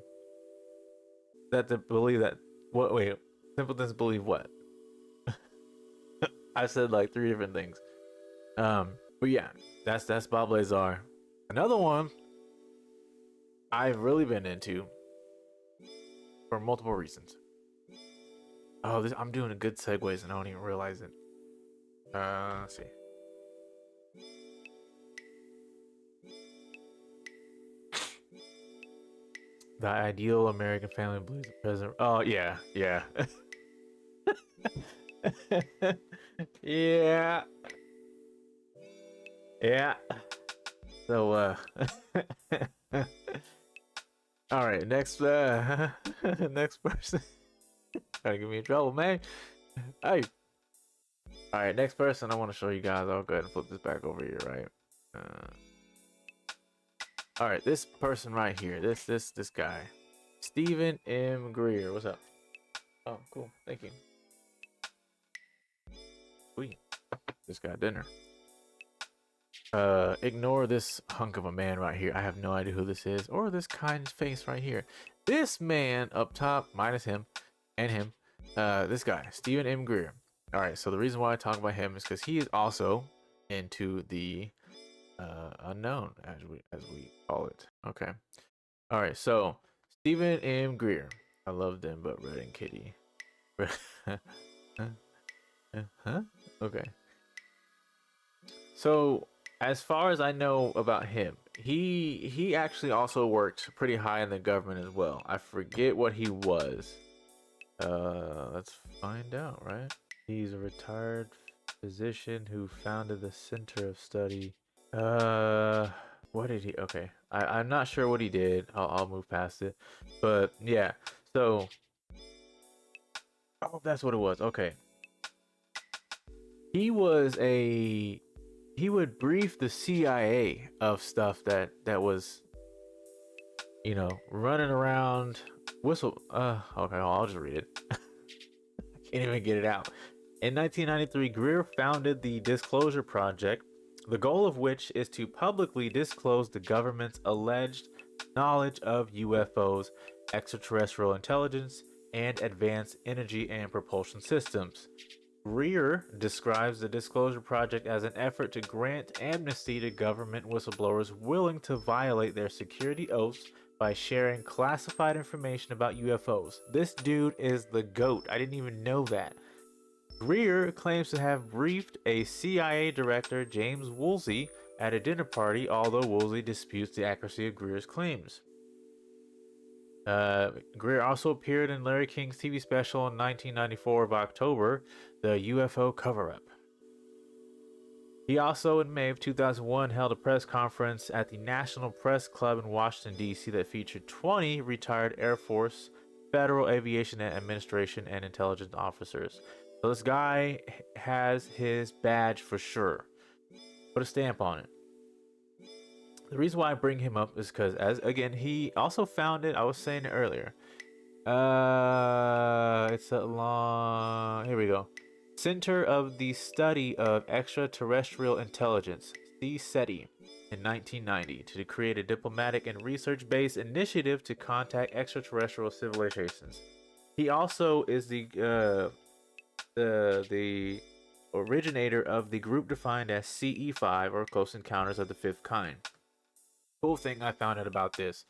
that to believe that what wait, simpletons believe what? I said like three different things. But yeah, that's Bob Lazar. Another one I've really been into for multiple reasons. Oh, I'm doing a good segues and I don't even realize it. Let's see. The ideal American family believes the president. Oh yeah, yeah, yeah, yeah. So all right, next next person. Trying to get me in trouble, man. Hey. All right, next person I want to show you guys. I'll go ahead and flip this back over here, right? All right, this person right here. This guy, Stephen M. Greer. What's up? Oh, cool. Thank you. Sweet. Just got dinner. Ignore this hunk of a man right here. I have no idea who this is, or this kind face right here. This man up top, minus him and him. This guy, Stephen M. Greer. All right, so the reason why I talk about him is because he is also into the unknown, as we call it. Okay. All right, so Stephen M. Greer. I love them, but Red and Kitty. Huh? Okay. So as far as I know about him, he actually also worked pretty high in the government as well. I forget what he was. Let's find out, right? He's a retired physician who founded the Center of Study. What did he? Okay, I'm not sure what he did. I'll move past it, but yeah. So, oh, that's what it was. Okay, he was a he would brief the CIA of stuff that was, running around. Whistle. Okay, I'll just read it. I can't even get it out. In 1993, Greer founded the Disclosure Project, the goal of which is to publicly disclose the government's alleged knowledge of UFOs, extraterrestrial intelligence, and advanced energy and propulsion systems. Greer describes the Disclosure Project as an effort to grant amnesty to government whistleblowers willing to violate their security oaths by sharing classified information about UFOs. This dude is the GOAT. I didn't even know that. Greer claims to have briefed a CIA director, James Woolsey, at a dinner party, although Woolsey disputes the accuracy of Greer's claims. Greer also appeared in Larry King's TV special in 1994 of October, The UFO Cover-Up. He also, in May of 2001, held a press conference at the National Press Club in Washington, D.C. that featured 20 retired Air Force, Federal Aviation Administration, and intelligence officers. So this guy has his badge for sure. Put a stamp on it. The reason why I bring him up is because, as again, he also founded. I was saying it earlier. It's a long. Here we go. Center of the Study of Extraterrestrial Intelligence. C. SETI in 1990 to create a diplomatic and research-based initiative to contact extraterrestrial civilizations. He also is the originator of the group defined as CE5, or Close Encounters of the Fifth Kind. Cool thing I found out about this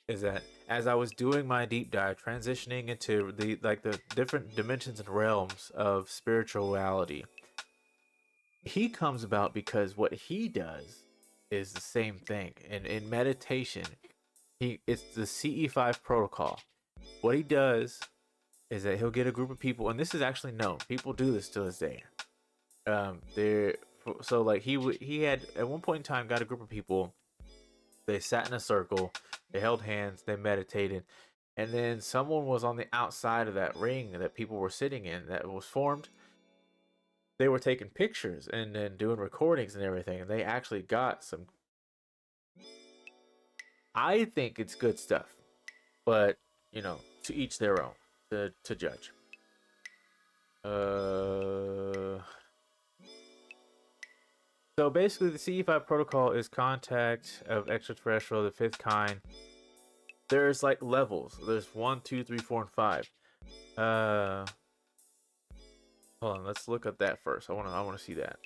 is that as I was doing my deep dive, transitioning into the different dimensions and realms of spirituality, he comes about because what he does is the same thing. And in meditation, it's the CE5 protocol. What he does is that he'll get a group of people, and this is actually known. People do this to this day. They're so like he had at one point in time got a group of people. They sat in a circle, they held hands, they meditated, and then someone was on the outside of that ring that people were sitting in that was formed. They were taking pictures and then doing recordings and everything, and they actually got some. I think it's good stuff, but to each their own to judge. So basically, the CE5 protocol is contact of extraterrestrial, the fifth kind. There's like levels. There's 1, 2, 3, 4, and 5. Hold on, let's look at that first. I wanna see that.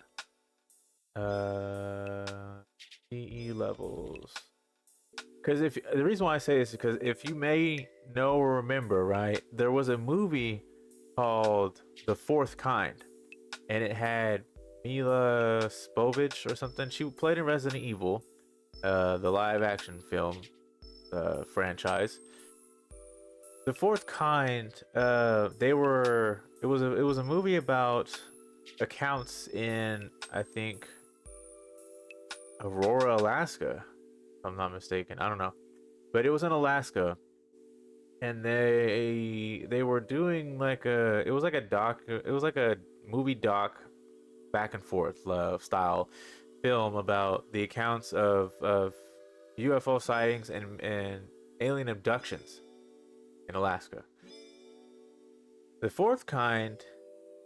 CE levels. Because if the reason why I say this is because if you may know or remember, right, there was a movie called The Fourth Kind, and it had Mila Jovovich or something. She played in Resident Evil, the live action film franchise. The Fourth Kind, it was a movie about accounts in, I think, Aurora, Alaska, if I'm not mistaken. I don't know, but it was in Alaska, and they were doing like it was like a movie doc back and forth style film about the accounts of UFO sightings and alien abductions in Alaska. The Fourth Kind,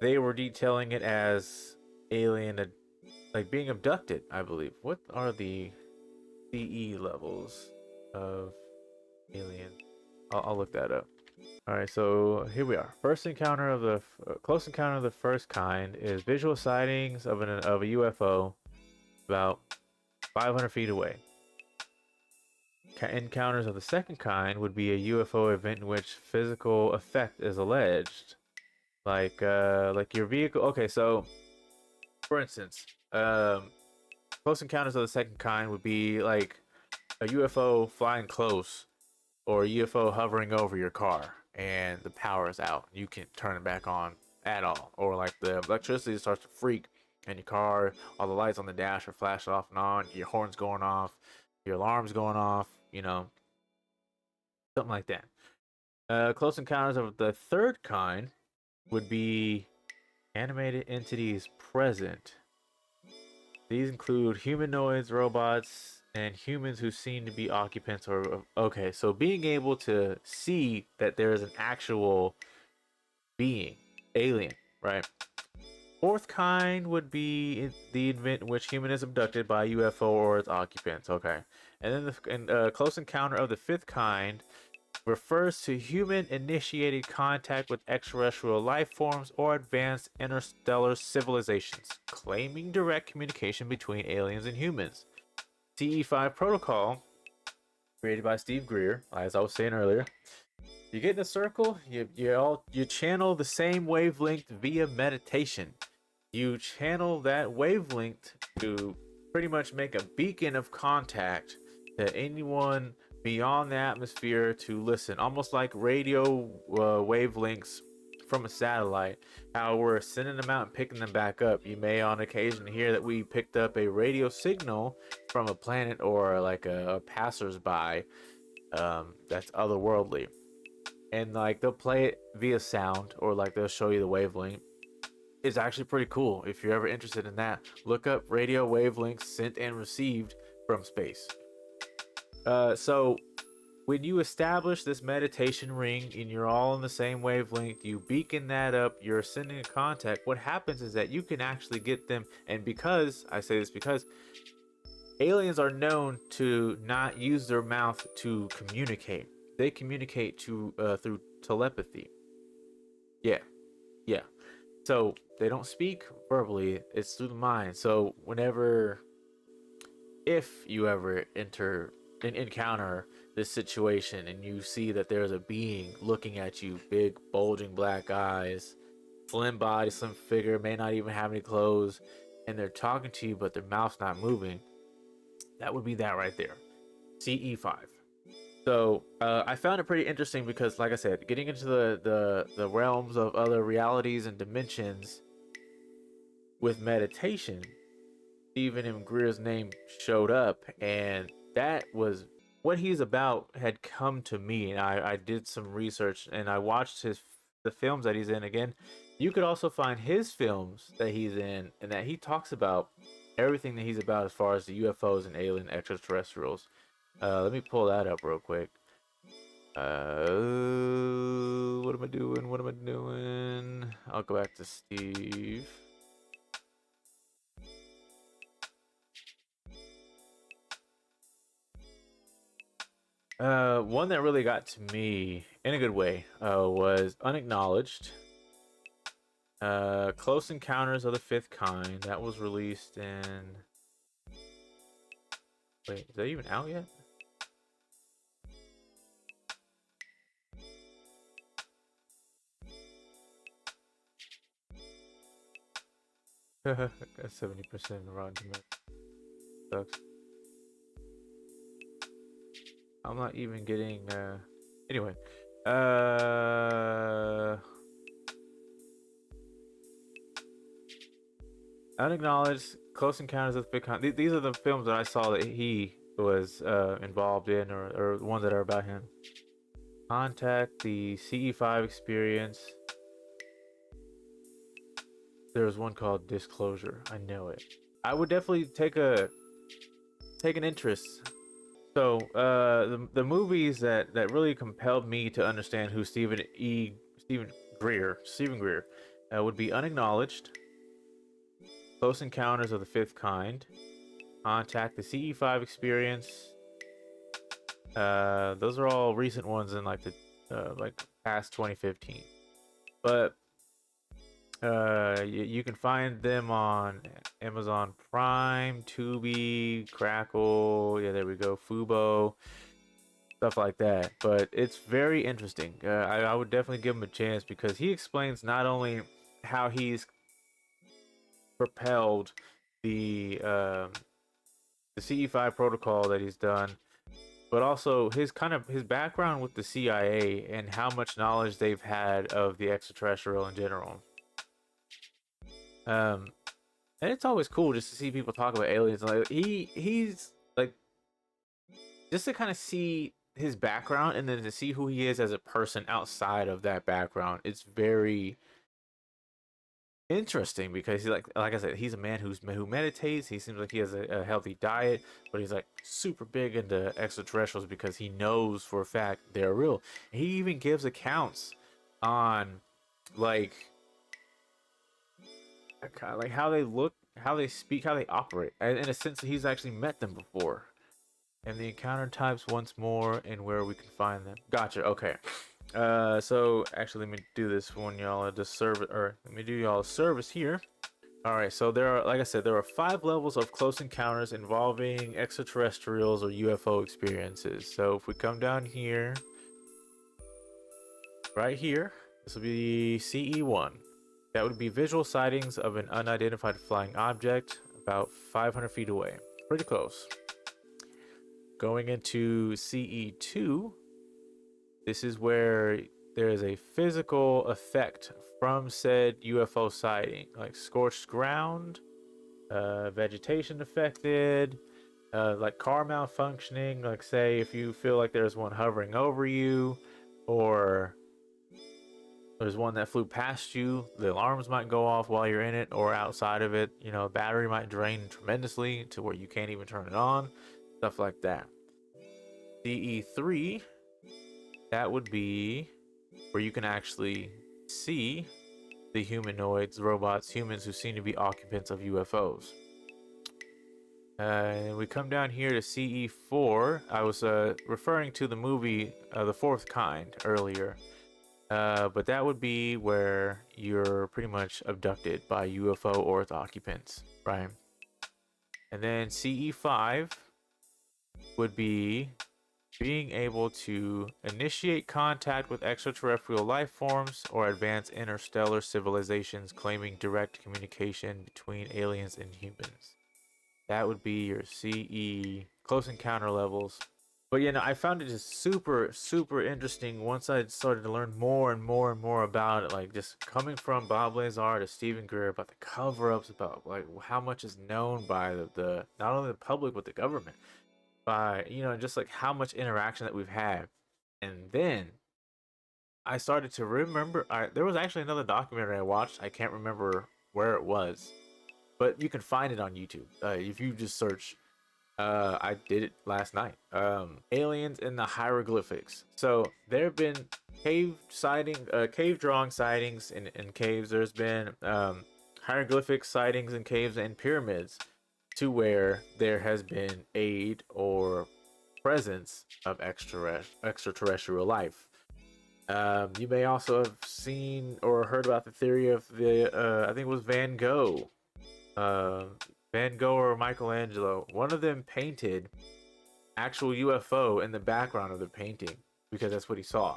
they were detailing it as alien, like being abducted, I believe. What are the CE levels of alien? I'll look that up. All right, so here we are. First encounter of the close encounter of the first kind is visual sightings of a UFO about 500 feet away. Encounters of the second kind would be a UFO event in which physical effect is alleged, like your vehicle. Okay, so for instance, close encounters of the second kind would be like a UFO flying close or a UFO hovering over your car and the power is out. You can't turn it back on at all. Or like the electricity starts to freak and your car, all the lights on the dash are flashing off and on, your horn's going off, your alarm's going off, something like that. Close encounters of the third kind would be animated entities present. These include humanoids, robots, and humans who seem to be occupants or okay, so being able to see that there is an actual being, alien, right? Fourth kind would be the event in which human is abducted by a UFO or its occupants. Okay, and then the close encounter of the fifth kind refers to human-initiated contact with extraterrestrial life forms or advanced interstellar civilizations, claiming direct communication between aliens and humans. CE5 protocol, created by Steve Greer, as I was saying earlier. You get in a circle, you channel the same wavelength via meditation. You channel that wavelength to pretty much make a beacon of contact to anyone beyond the atmosphere to listen, almost like radio wavelengths from a satellite, how we're sending them out and picking them back up. You may on occasion hear that we picked up a radio signal from a planet or like a passersby that's otherworldly, and like they'll play it via sound or like they'll show you the wavelength. It's actually pretty cool. If you're ever interested in that, look up radio wavelengths sent and received from space. So when you establish this meditation ring and you're all on the same wavelength, you beacon that up, you're sending a contact. What happens is that you can actually get them, and because I say this because Aliens are known to not use their mouth to communicate. They communicate to through telepathy. Yeah, yeah. So they don't speak verbally; it's through the mind. So whenever, if you ever encounter this situation and you see that there's a being looking at you, big bulging black eyes, slim body, slim figure, may not even have any clothes, and they're talking to you but their mouth's not moving, that would be that right there. CE5. So I found it pretty interesting because, like I said, getting into the realms of other realities and dimensions with meditation, Stephen M. Greer's name showed up, and that was what he's about had come to me. And I did some research and I watched the films that he's in again. You could also find his films that he's in and that he talks about everything that he's about as far as the UFOs and alien extraterrestrials. Let me pull that up real quick. What am I doing? What am I doing? I'll go back to Steve. One that really got to me in a good way was Unacknowledged. Close Encounters of the Fifth Kind. That was released in. Wait, is that even out yet? Got 70% Rotten Tomatoes. Sucks. I'm not even getting. Anyway. Uh. Unacknowledged, Close Encounters of the Fifth Kind. These are the films that I saw that he was involved in, or ones that are about him. Contact, the CE5 Experience. There was one called Disclosure. I know it. I would definitely take an interest. So the movies that really compelled me to understand who Stephen Greer would be Unacknowledged, Close Encounters of the Fifth Kind, Contact, the CE5 Experience. Those are all recent ones in like the past 2015. But you can find them on Amazon Prime, Tubi, Crackle. Yeah, there we go. Fubo, stuff like that. But it's very interesting. I would definitely give him a chance because he explains not only how he's propelled the CE5 protocol that he's done, but also his background with the CIA and how much knowledge they've had of the extraterrestrial in general. Um, and it's always cool just to see people talk about aliens. Like he's like just to kind of see his background and then to see who he is as a person outside of that background. It's very interesting because he's like I said, he's a man who meditates. He seems like he has a healthy diet, but he's like super big into extraterrestrials because he knows for a fact they're real. He even gives accounts on like kind of like how they look, how they speak, how they operate, and in a sense that he's actually met them before. And the encounter types once more and where we can find them. Gotcha. Okay. So actually, let me do this one, y'all. A disservice, or let me do y'all a service here. All right. So there are, like I said, there are 5 levels of close encounters involving extraterrestrials or UFO experiences. So if we come down here, right here, this will be CE1. That would be visual sightings of an unidentified flying object about 500 feet away. Pretty close. Going into CE2, this is where there is a physical effect from said UFO sighting, like scorched ground, vegetation affected, like car malfunctioning. Like, say, if you feel like there's one hovering over you, or there's one that flew past you, the alarms might go off while you're in it or outside of it. You know, battery might drain tremendously to where you can't even turn it on, stuff like that. CE3, that would be where you can actually see the humanoids, robots, humans who seem to be occupants of UFOs. We come down here to CE4. I was referring to the movie The Fourth Kind earlier. But that would be where you're pretty much abducted by UFO or its occupants, right? And then CE5 would be being able to initiate contact with extraterrestrial life forms or advanced interstellar civilizations claiming direct communication between aliens and humans. That would be your CE close encounter levels. But yeah, no, I found it just super, super interesting once I started to learn more and more and more about it. Like just coming from Bob Lazar to Stephen Greer about the cover-ups, about like how much is known by the not only the public but the government, by just like how much interaction that we've had. And then I started to remember. There was actually another documentary I watched. I can't remember where it was, but you can find it on YouTube if you just search. I did it last night. Aliens in the hieroglyphics. So there have been cave drawing sightings in caves. There's been hieroglyphic sightings in caves and pyramids, to where there has been aid or presence of extraterrestrial life. You may also have seen or heard about the theory of I think it was uh, Van Gogh or Michelangelo. One of them painted actual UFO in the background of the painting because that's what he saw.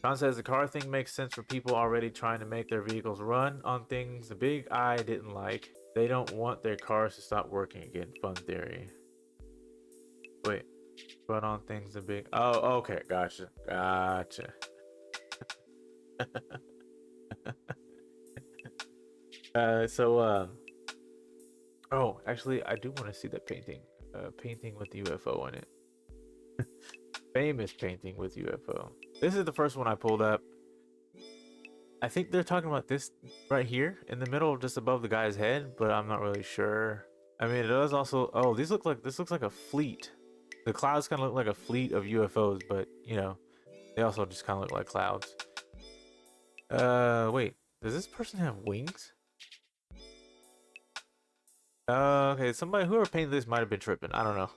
John says the car thing makes sense for people already trying to make their vehicles run on things the big eye didn't like. They don't want their cars to stop working again. Fun theory. Wait, run on things the big. Oh, okay, gotcha. So oh, actually, I do want to see that painting. Painting with UFO in it. Famous painting with UFO. This is the first one I pulled up. I think they're talking about this right here in the middle, just above the guy's head, but I'm not really sure. I mean, it does also. Oh, this looks like a fleet. The clouds kind of look like a fleet of UFOs, but they also just kind of look like clouds. Wait, does this person have wings? Okay, somebody whoever painted this might have been tripping. I don't know.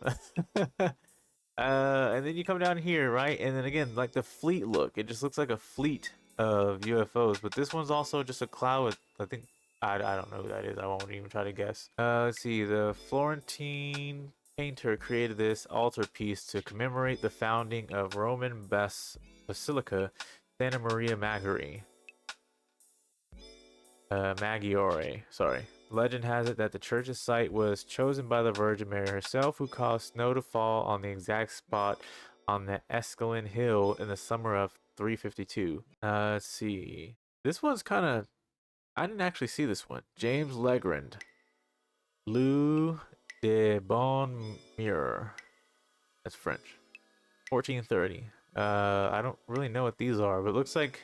And then you come down here, right? And then again, like the fleet look, it just looks like a fleet of UFOs. But this one's also just a cloud with, I think, I don't know who that is. I won't even try to guess. Let's see. The Florentine painter created this altarpiece to commemorate the founding of Roman Basilica Santa Maria Maggiore. Sorry. Legend has it that the church's site was chosen by the Virgin Mary herself, who caused snow to fall on the exact spot on the Escalon Hill in the summer of 352. Let's see. This one's kind of. I didn't actually see this one. James Legrand. Lou de Bonmire. That's French. 1430. I don't really know what these are, but it looks like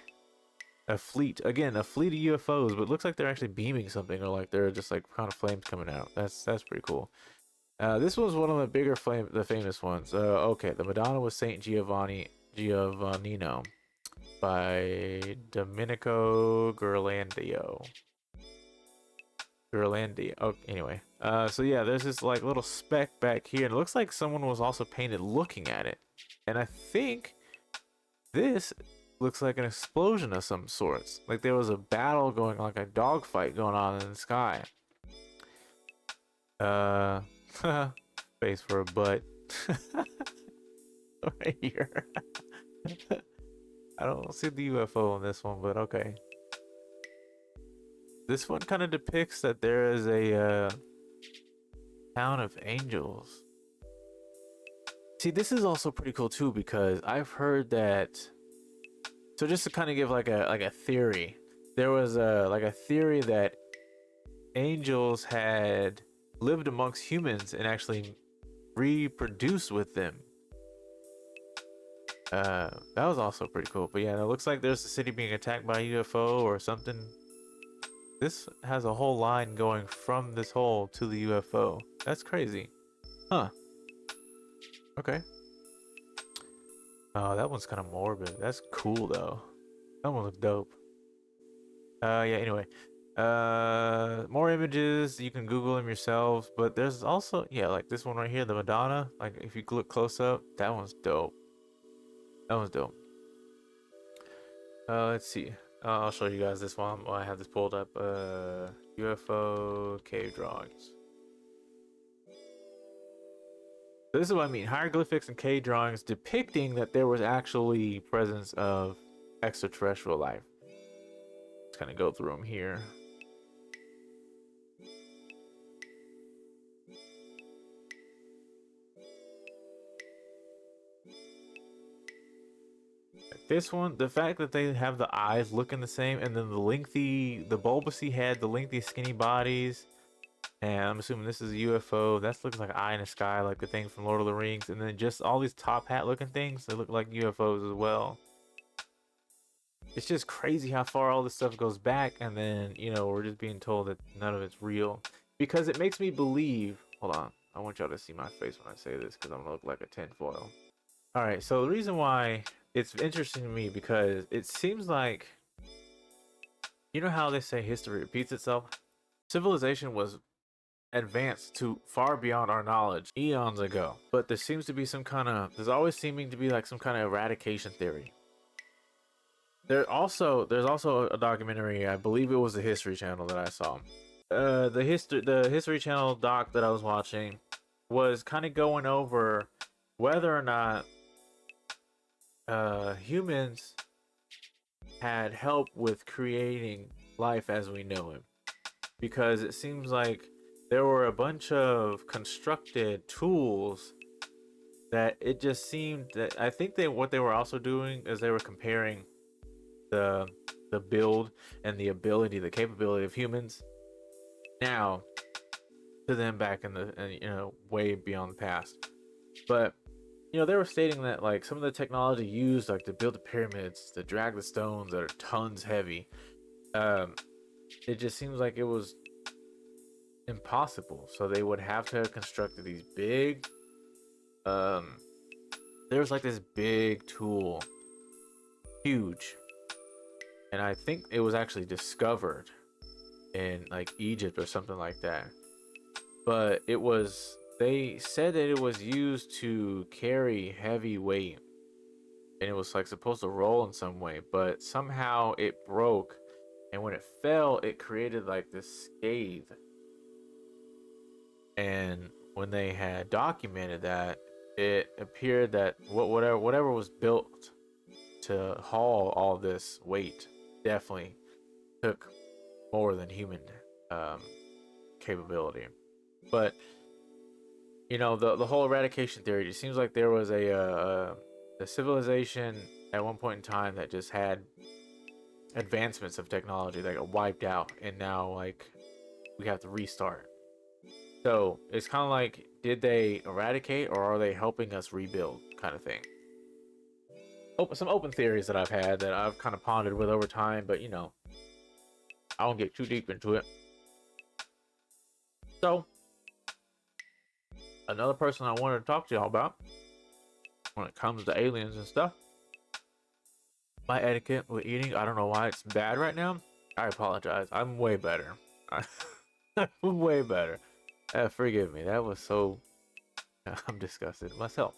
a fleet a fleet of UFOs, but it looks like they're actually beaming something, or like they're just like kind of flames coming out. That's pretty cool. This was one of the the famous ones. Okay, the Madonna was Saint Giovannino by Domenico Ghirlandaio. Oh, anyway. So yeah, there's this like little speck back here, and it looks like someone was also painted looking at it, and I think this looks like an explosion of some sorts. Like there was a battle going on, like a dogfight going on in the sky. Space for a butt. Right here. I don't see the UFO in this one, but okay. This one kind of depicts that there is a town of angels. See, this is also pretty cool too, because I've heard that. So just to kind of give like a theory, there was a theory that angels had lived amongst humans and actually reproduced with them. That was also pretty cool. But yeah, it looks like there's a city being attacked by a UFO or something. This has a whole line going from this hole to the UFO. That's crazy. Huh. Okay. Oh, that one's kind of morbid. That's cool though. That one looks dope. Yeah, anyway. More images. You can Google them yourselves, but there's also, yeah, like this one right here, the Madonna. Like if you look close up, that one's dope. That one's dope. Let's see. I'll show you guys this one while I have this pulled up. UFO cave drawings. So this is what I mean. Hieroglyphics and cave drawings depicting that there was actually presence of extraterrestrial life. Let's kind of go through them here. This one, the fact that they have the eyes looking the same, and then the bulbousy head, the lengthy skinny bodies, and I'm assuming this is a UFO. That looks like an eye in the sky, like the thing from Lord of the Rings, and then just all these top hat looking things, they look like UFOs as well. It's just crazy how far all this stuff goes back, and then, you know, we're just being told that none of it's real. Because it makes me believe, hold on, I want y'all to see my face when I say this, because I'm gonna look like a tinfoil. All right, so the reason why it's interesting to me, because it seems like, you know how they say history repeats itself? Civilization was advanced to far beyond our knowledge eons ago, but there seems to be there's always seeming to be like some kind of eradication theory. There's also a documentary, I believe it was the History Channel that I saw. The History Channel doc that I was watching was kind of going over whether or not humans had help with creating life as we know it, because it seems like there were a bunch of constructed tools that it just seemed that I think what they were also doing is they were comparing the build and the ability, the capability of humans now to them back in the you know, way beyond the past. But you know, they were stating that like some of the technology used like to build the pyramids, to drag the stones that are tons heavy, it just seems like it was impossible. So they would have to have constructed these big there was like this big tool, huge, and I think it was actually discovered in like Egypt or something like that. But they said that it was used to carry heavy weight, and it was like supposed to roll in some way, but somehow it broke, and when it fell it created like this scathe. And when they had documented that, it appeared that whatever was built to haul all this weight definitely took more than human um, capability. But you know, the whole eradication theory, it seems like there was a civilization at one point in time that just had advancements of technology that got wiped out, and now like we have to restart. So it's kind of like, did they eradicate or are they helping us rebuild, kind of thing? Some open theories that I've had that I've kind of pondered with over time, but you know, I won't get too deep into it. So another person I wanted to talk to y'all about when it comes to aliens and stuff. My etiquette with eating, I don't know why it's bad right now. I apologize. I'm way better. I'm way better. Forgive me. That was so. I'm disgusted myself.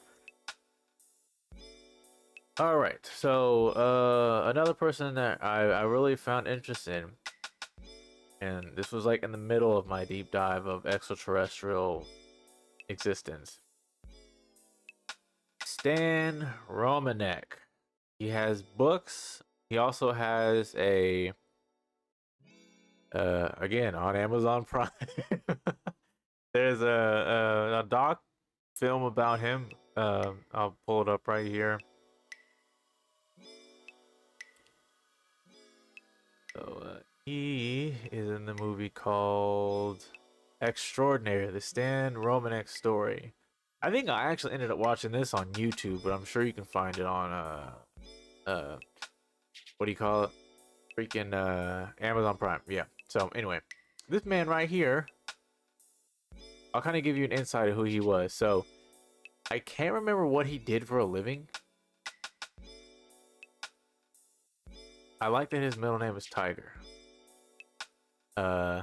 All right. So another person that I really found interest in, and this was like in the middle of my deep dive of extraterrestrial existence. Stan Romanek. He has books. He also has a again on Amazon Prime. There's a doc film about him. I'll pull it up right here. So he is in the movie called Extraordinary: The Stan Romanek Story. I think I actually ended up watching this on YouTube, but I'm sure you can find it on what do you call it? Freaking Amazon Prime. Yeah. So anyway, this man right here, I'll kind of give you an insight of who he was. So I can't remember what he did for a living. I like that his middle name is Tiger. Uh,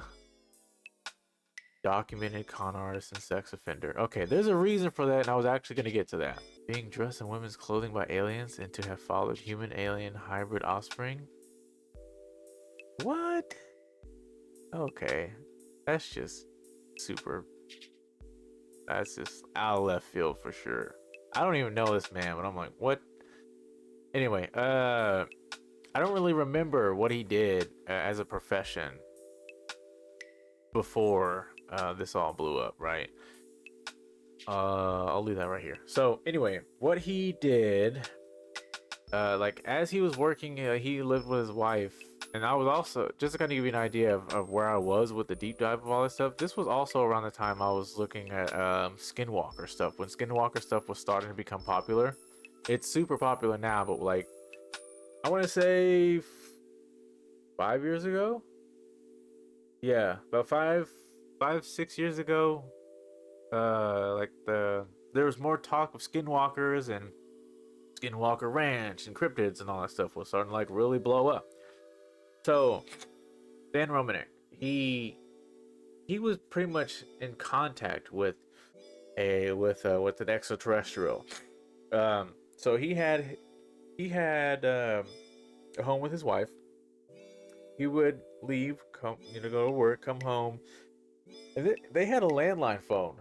documented con artist and sex offender. Okay, there's a reason for that, and I was actually gonna get to that. Being dressed in women's clothing by aliens and to have fathered human alien hybrid offspring. What? Okay, that's just super. That's just out of left field for sure. I don't even know this man, but I'm like, what? Anyway, I don't really remember what he did as a profession before this all blew up, right? I'll leave that right here. So anyway, what he did, like as he was working, he lived with his wife, and I was also just to kind of give you an idea of where I was with the deep dive of all this stuff. This was also around the time I was looking at Skinwalker stuff when Skinwalker stuff was starting to become popular. It's super popular now, but like I want to say 5 years ago. Yeah, about 6 years ago. Like there was more talk of Skinwalkers and Skinwalker Ranch and cryptids and all that stuff was starting to like really blow up. So Dan Romanek, he was pretty much in contact with with an extraterrestrial. So he had a home with his wife. He would leave, come go to work, come home, and they had a landline phone.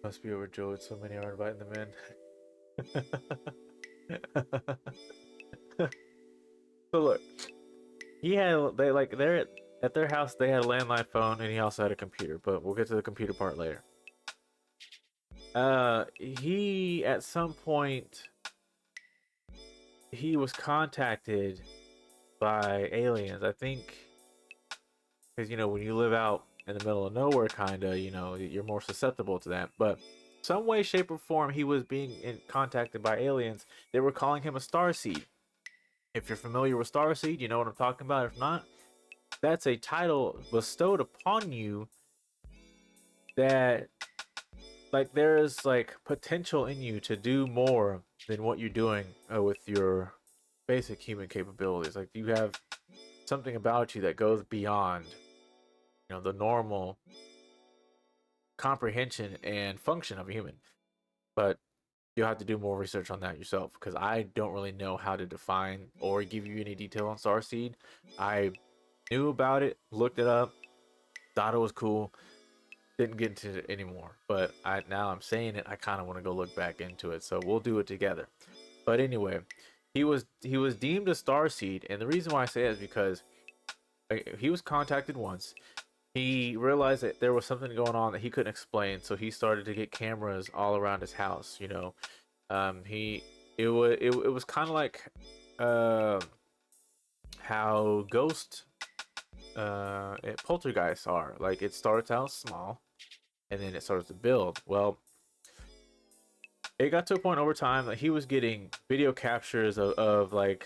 Must be overjoyed so many are inviting them in. So look, they're at their house. They had a landline phone, and he also had a computer. But we'll get to the computer part later. He at some point he was contacted by aliens. I think because when you live out in the middle of nowhere, kinda, you're more susceptible to that. But some way, shape, or form, he was being contacted by aliens. They were calling him a starseed. If you're familiar with starseed, you know what I'm talking about. If not, that's a title bestowed upon you that like there is like potential in you to do more than what you're doing with your basic human capabilities. Like you have something about you that goes beyond the normal comprehension and function of a human. But you'll have to do more research on that yourself because I don't really know how to define or give you any detail on starseed. I knew about it, looked it up, thought it was cool, didn't get into it anymore. But now I'm saying it, I kind of want to go look back into it. So we'll do it together. But anyway, he was deemed a starseed, and the reason why I say that is because he was contacted once. He realized that there was something going on that he couldn't explain, so he started to get cameras all around his house. He it was kind of like uh, how ghost poltergeists are. Like it starts out small, and then it starts to build. Well, it got to a point over time that he was getting video captures of like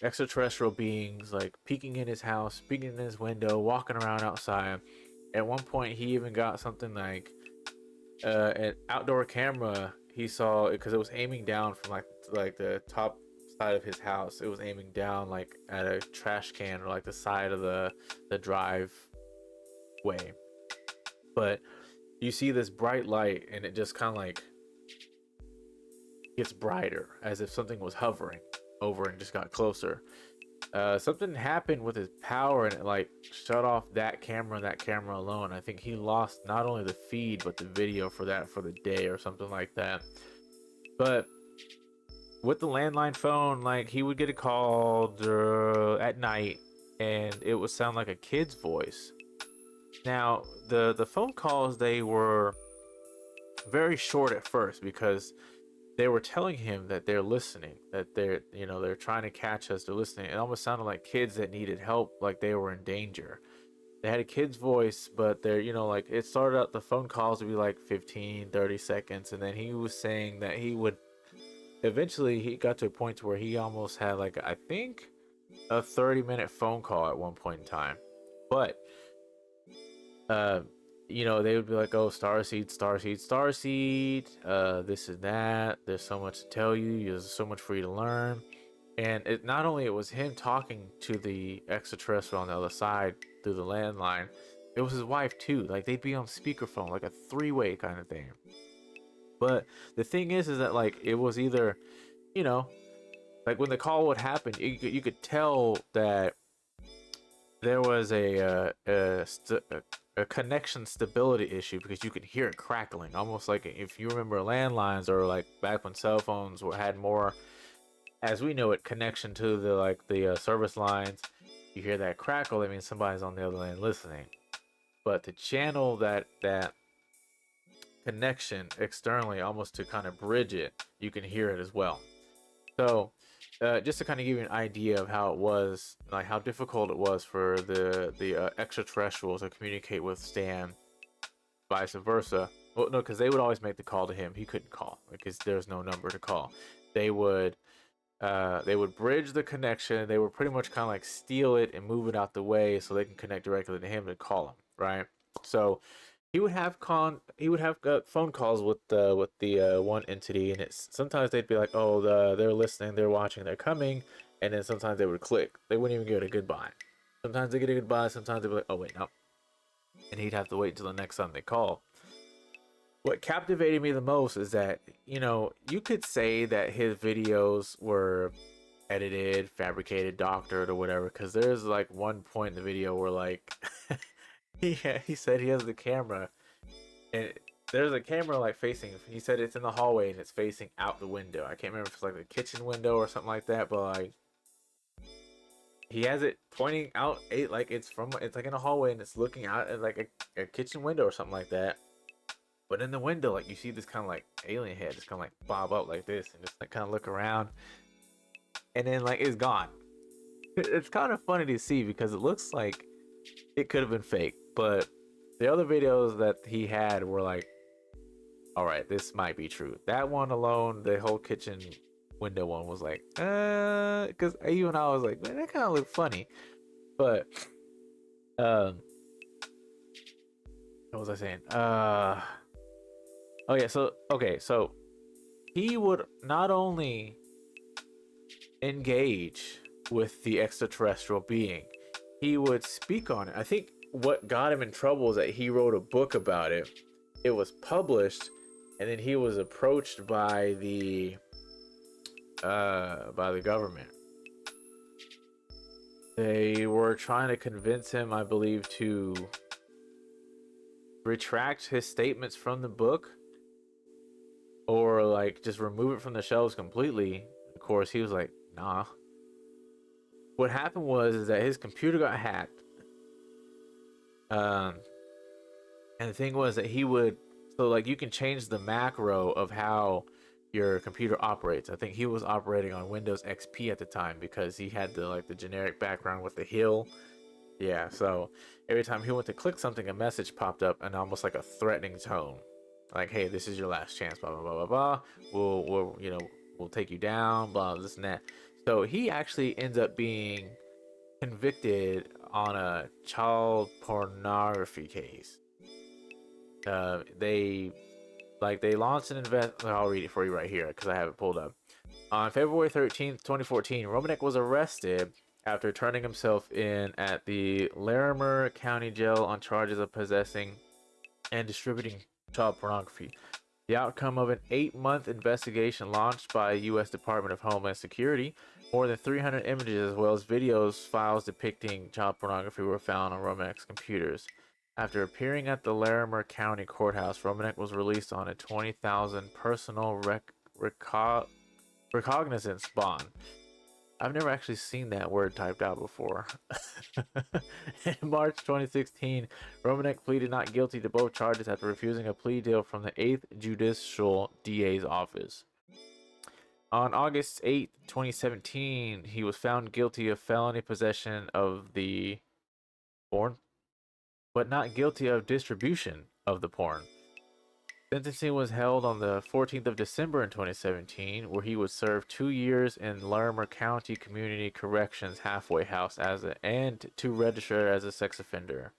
extraterrestrial beings like peeking in his house, peeking in his window, walking around outside. At one point, he even got something like an outdoor camera. He saw because it was aiming down from like the top side of his house. It was aiming down like at a trash can or like the side of the driveway. But you see this bright light, and it just kind of like gets brighter as if something was hovering over and just got closer. Something happened with his power and it like shut off that camera and that camera alone. I think he lost not only the feed but the video for the day or something like that. But with the landline phone, like he would get a call at night and it would sound like a kid's voice. Now, the phone calls, they were very short at first because they were telling him that they're listening, that they're trying to catch us, they're listening. It almost sounded like kids that needed help, like they were in danger. They had a kid's voice, but they're, like it started out, the phone calls would be like 15, 30 seconds. And then he was saying that he would eventually, he got to a point to where he almost had like, I think, a 30-minute phone call at one point in time. But uh they would be like, oh, starseed, starseed, starseed, this and that, there's so much to tell you, there's so much for you to learn. And it not only it was him talking to the extraterrestrial on the other side through the landline, it was his wife too. Like they'd be on speakerphone, like a three-way kind of thing. But the thing is that like it was either, you know, like when the call would happen, you could tell that there was a connection stability issue because you could hear it crackling, almost like if you remember landlines or like back when cell phones had more, as we know it, connection to the service lines. You hear that crackle, that means somebody's on the other end listening. But to channel that connection externally, almost to kind of bridge it, you can hear it as well. So, just to kind of give you an idea of how it was, like how difficult it was for the extraterrestrials to communicate with Stan, vice versa. Well, no, because they would always make the call to him. He couldn't call because there's no number to call. They would bridge the connection. They would pretty much kind of like steal it and move it out the way so they can connect directly to him to call him, right? So he would have phone calls with the one entity, and it's sometimes they'd be like, oh, they're listening, they're watching, they're coming, and then sometimes they would click. They wouldn't even get a goodbye. Sometimes they get a goodbye, sometimes they'd be like, oh wait, no, and he'd have to wait until the next time they call. What captivated me the most is that, you could say that his videos were edited, fabricated, doctored, or whatever, because there's like one point in the video where like he said he has the camera, and there's a camera like facing. He said it's in the hallway and it's facing out the window. I can't remember if it's like the kitchen window or something like that, but like he has it pointing out like it's like in a hallway and it's looking out at like a kitchen window or something like that. But in the window, like you see this kind of like alien head just kind of like bob up like this and just like kind of look around, and then like it's gone. It's kind of funny to see because it looks like it could have been fake, but the other videos that he had were like, all right, this might be true. That one alone, the whole kitchen window one was like, because even I was like, man, that kind of looked funny. But, um, what was I saying? Oh yeah, so okay, so he would not only engage with the extraterrestrial being, he would speak on it. I think what got him in trouble is that he wrote a book about it. It was published, and then he was approached by the government. They were trying to convince him, I believe, to retract his statements from the book or like just remove it from the shelves completely. Of course, he was like, nah. What happened was is that his computer got hacked. Um, and the thing was that he would, so like you can change the macro of how your computer operates. I think he was operating on Windows XP at the time because he had the generic background with the hill. Yeah, so every time he went to click something, a message popped up and almost like a threatening tone. Like, hey, this is your last chance, blah blah blah blah blah. We'll take you down, blah, this and that. So he actually ends up being convicted on a child pornography case. They launched an invest. I'll read it for you right here because I have it pulled up. On February 13th, 2014, Romanek was arrested after turning himself in at the Larimer County Jail on charges of possessing and distributing child pornography. The outcome of an 8-month investigation launched by U.S. Department of Homeland Security. More than 300 images as well as videos files depicting child pornography were found on Romanek's computers. After appearing at the Larimer County Courthouse, Romanek was released on a $20,000 personal recognizance bond. I've never actually seen that word typed out before. In March 2016, Romanek pleaded not guilty to both charges after refusing a plea deal from the 8th Judicial DA's office. On August 8, 2017, he was found guilty of felony possession of the porn, but not guilty of distribution of the porn. Sentencing was held on the 14th of December in 2017, where he would serve 2 years in Larimer County Community Corrections halfway house and to register as a sex offender.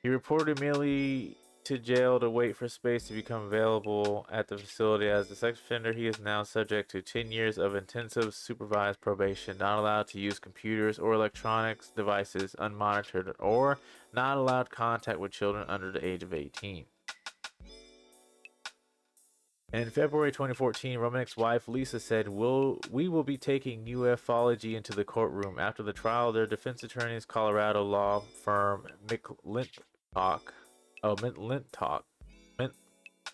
He reportedly to jail to wait for space to become available at the facility. As the sex offender, he is now subject to 10 years of intensive supervised probation, not allowed to use computers or electronics devices unmonitored, or not allowed contact with children under the age of 18. In February 2014, Romanek's wife Lisa said, "We will be taking ufology into the courtroom." After the trial, their defense attorneys, Colorado law firm McClintock,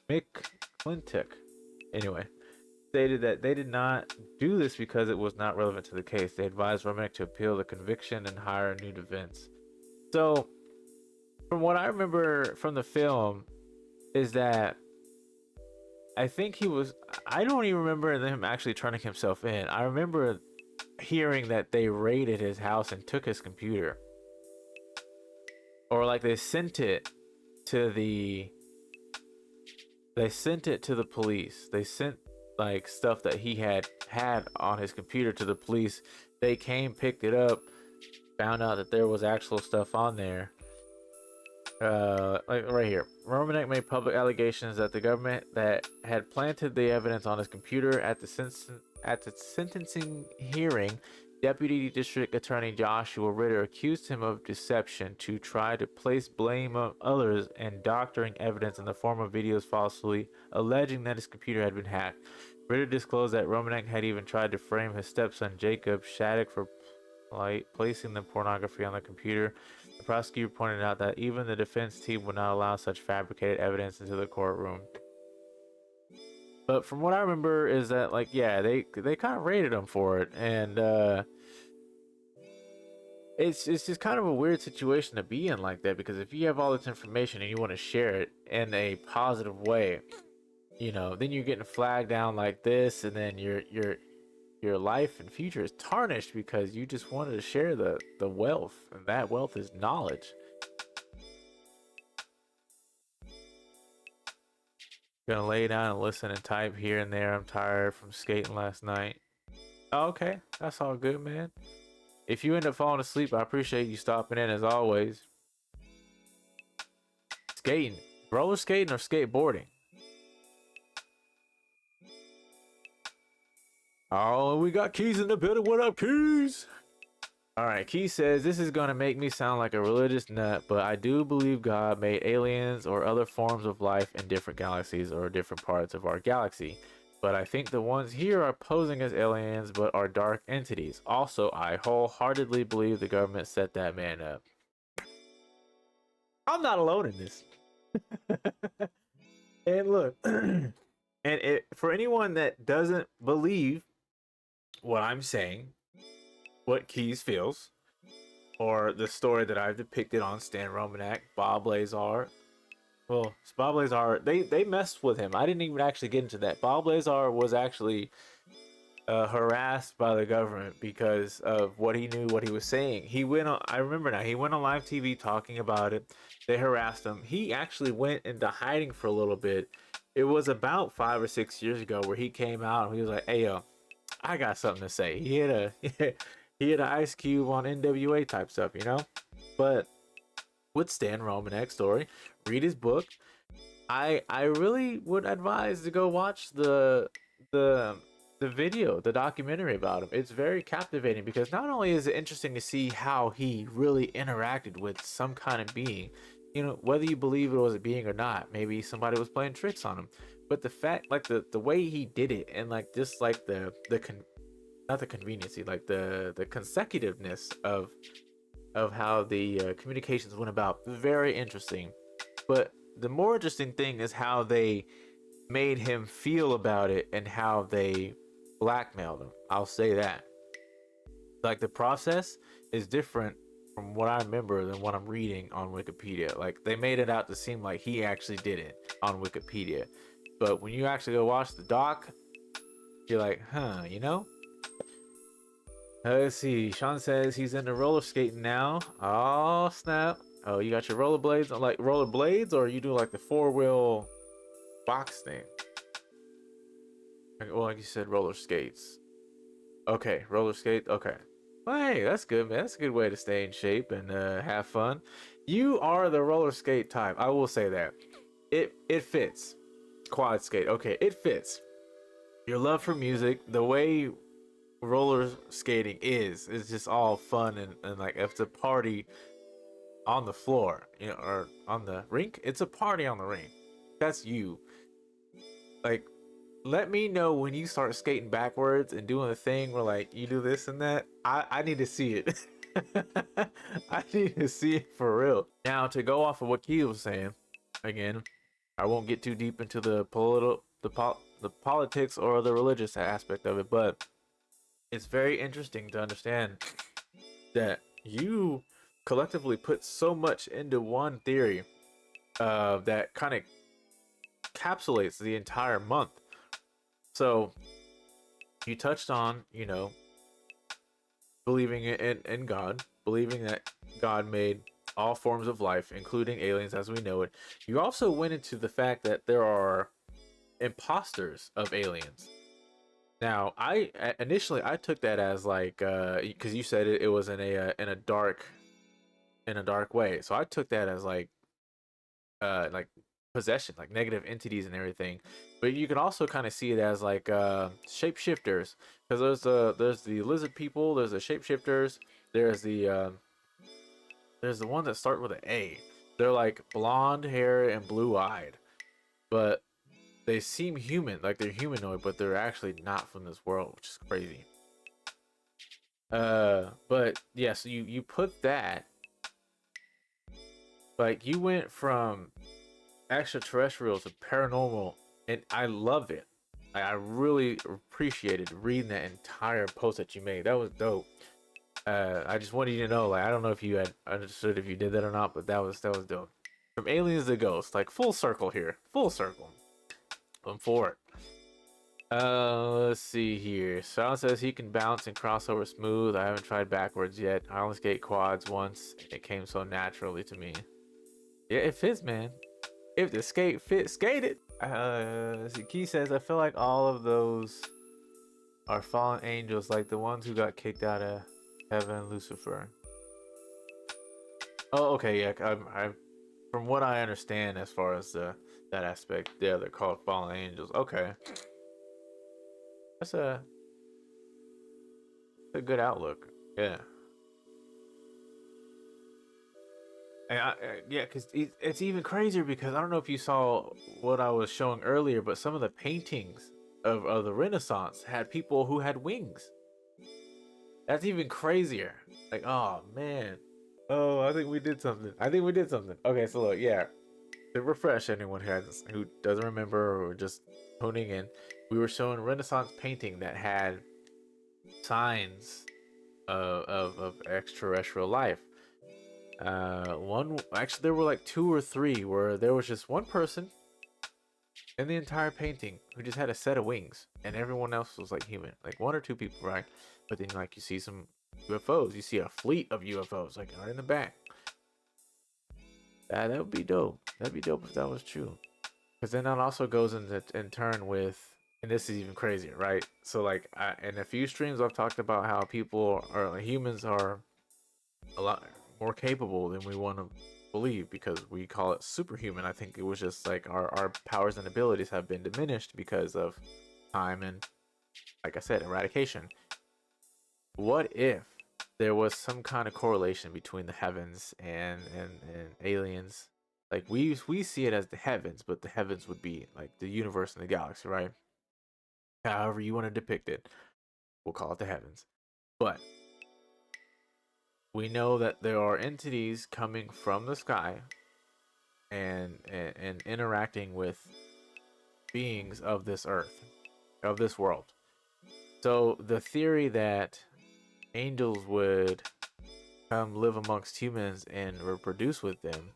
McClintock, anyway, stated that they did not do this because it was not relevant to the case. They advised Romanek to appeal the conviction and hire a new defense. So, from what I remember from the film, is that I think he was. I don't even remember him actually turning himself in. I remember hearing that they raided his house and took his computer, or like they sent it to the. They sent it to the police. They sent like stuff that he had on his computer to the police. They came, picked it up, found out that there was actual stuff on there. Like right here, Romanek made public allegations that the government that had planted the evidence on his computer at the sentencing hearing. Deputy District Attorney Joshua Ritter accused him of deception to try to place blame on others and doctoring evidence in the form of videos falsely alleging that his computer had been hacked. Ritter disclosed that Romanek had even tried to frame his stepson Jacob Shattuck for placing the pornography on the computer. The prosecutor pointed out that even the defense team would not allow such fabricated evidence into the courtroom. But from what I remember is that, like, yeah, they kind of rated him for it, and it's just kind of a weird situation to be in like that, because if you have all this information and you want to share it in a positive way, you know, then you're getting flagged down like this, and then your life and future is tarnished because you just wanted to share the wealth, and that wealth is knowledge. Gonna lay down and listen and type here and there. I'm tired from skating last night. Oh, okay, that's all good, man. If you end up falling asleep, I appreciate you stopping in as always. Skating, roller skating or skateboarding? Oh, we got Keys in the building. What up, Keys? All right, Key says, "This is gonna make me sound like a religious nut, but I do believe God made aliens or other forms of life in different galaxies or different parts of our galaxy. But I think the ones here are posing as aliens but are dark entities. Also, I wholeheartedly believe the government set that man up." I'm not alone in this. And look, for anyone that doesn't believe what I'm saying, what Keys feels, or the story that I've depicted on Stan Romanek, Bob Lazar. Well, Bob Lazar, they messed with him. I didn't even actually get into that. Bob Lazar was actually harassed by the government because of what he knew, what he was saying. He went on, I remember now, he went on live TV talking about it. They harassed him. He actually went into hiding for a little bit. It was about 5 or 6 years ago where he came out and he was like, "Hey, yo, I got something to say." He had a he had an Ice Cube on NWA type stuff, you know. But with Stan Romanek's story, read his book. I really would advise to go watch the the video, the documentary about him. It's very captivating because not only is it interesting to see how he really interacted with some kind of being, you know, whether you believe it was a being or not, maybe somebody was playing tricks on him. But the fact, like the way he did it, and like just like not the conveniency, like the consecutiveness of how the communications went about, very interesting. But the more interesting thing is how they made him feel about it and how they blackmailed him. I'll say that. Like the process is different from what I remember than what I'm reading on Wikipedia. Like they made it out to seem like he actually did it on Wikipedia. But when you actually go watch the doc, you're like, huh, you know? Let's see. Sean says he's into roller skating now. Oh, snap. Oh, you got your rollerblades on, like rollerblades, or you do like the four-wheel box thing? Well, like you said, roller skates. Okay, roller skate. Okay. Well, hey, that's good, man. That's a good way to stay in shape and have fun. You are the roller skate type. I will say that. it fits. Quad skate. Okay, it fits. Your love for music, the way roller skating is just all fun and like if it's a party on the floor, or on the rink, it's a party on the rink. That's you. Like, let me know when you start skating backwards and doing a thing where like you do this and that. I need to see it. I need to see it for real. Now to go off of what Key was saying, again, I won't get too deep into the politics or the religious aspect of it, but it's very interesting to understand that you collectively put so much into one theory that kind of encapsulates the entire month. So you touched on, believing in God, believing that God made all forms of life, including aliens as we know it. You also went into the fact that there are imposters of aliens. Now, I initially I took that as like because you said it was in a dark way, so I took that as like possession, like negative entities and everything. But you can also kind of see it as like shapeshifters, because there's the lizard people, there's the shapeshifters, there's the ones that start with an A. They're like blonde hair and blue eyed, but they seem human, like they're humanoid, but they're actually not from this world, which is crazy. But yeah, so you put that, like, you went from extraterrestrial to paranormal, and I love it. I really appreciated reading that entire post that you made. That was dope. I just wanted you to know, like, I don't know if you had understood if you did that or not, but that was dope. From aliens to ghosts, like full circle here, full circle. I'm for it. Let's see here. Sean says he can bounce and cross over smooth. I haven't tried backwards yet. I only skate quads once. It came so naturally to me. Yeah, it fits, man. If the skate fits, skate it. See, Key says, I feel like all of those are fallen angels, like the ones who got kicked out of heaven, Lucifer. Oh, okay, yeah. From what I understand, as far as that aspect, yeah, they're called fallen angels. Okay, that's a good outlook. Yeah. Yeah, because it's even crazier because I don't know if you saw what I was showing earlier, but some of the paintings of the Renaissance had people who had wings. That's even crazier. Like, oh man. Oh, I think we did something. I think we did something. Okay, so look, yeah. To refresh anyone who doesn't remember or just tuning in, we were showing Renaissance painting that had signs of extraterrestrial life. One actually there were like two or three where there was just one person in the entire painting who just had a set of wings, and everyone else was like human, like one or two people, right? But then like you see some UFOs, you see a fleet of UFOs like right in the back. That would be dope. That'd be dope if that was true. Because then that also goes in turn with, and this is even crazier, right? So like in a few streams I've talked about how people or like, humans are a lot more capable than we want to believe because we call it superhuman. I think it was just like our powers and abilities have been diminished because of time and, like I said, eradication. What if there was some kind of correlation between the heavens and aliens? Like we see it as the heavens, but the heavens would be like the universe and the galaxy, right? However you want to depict it, we'll call it the heavens. But we know that there are entities coming from the sky and interacting with beings of this earth, of this world. So the theory that angels would come live amongst humans and reproduce with them,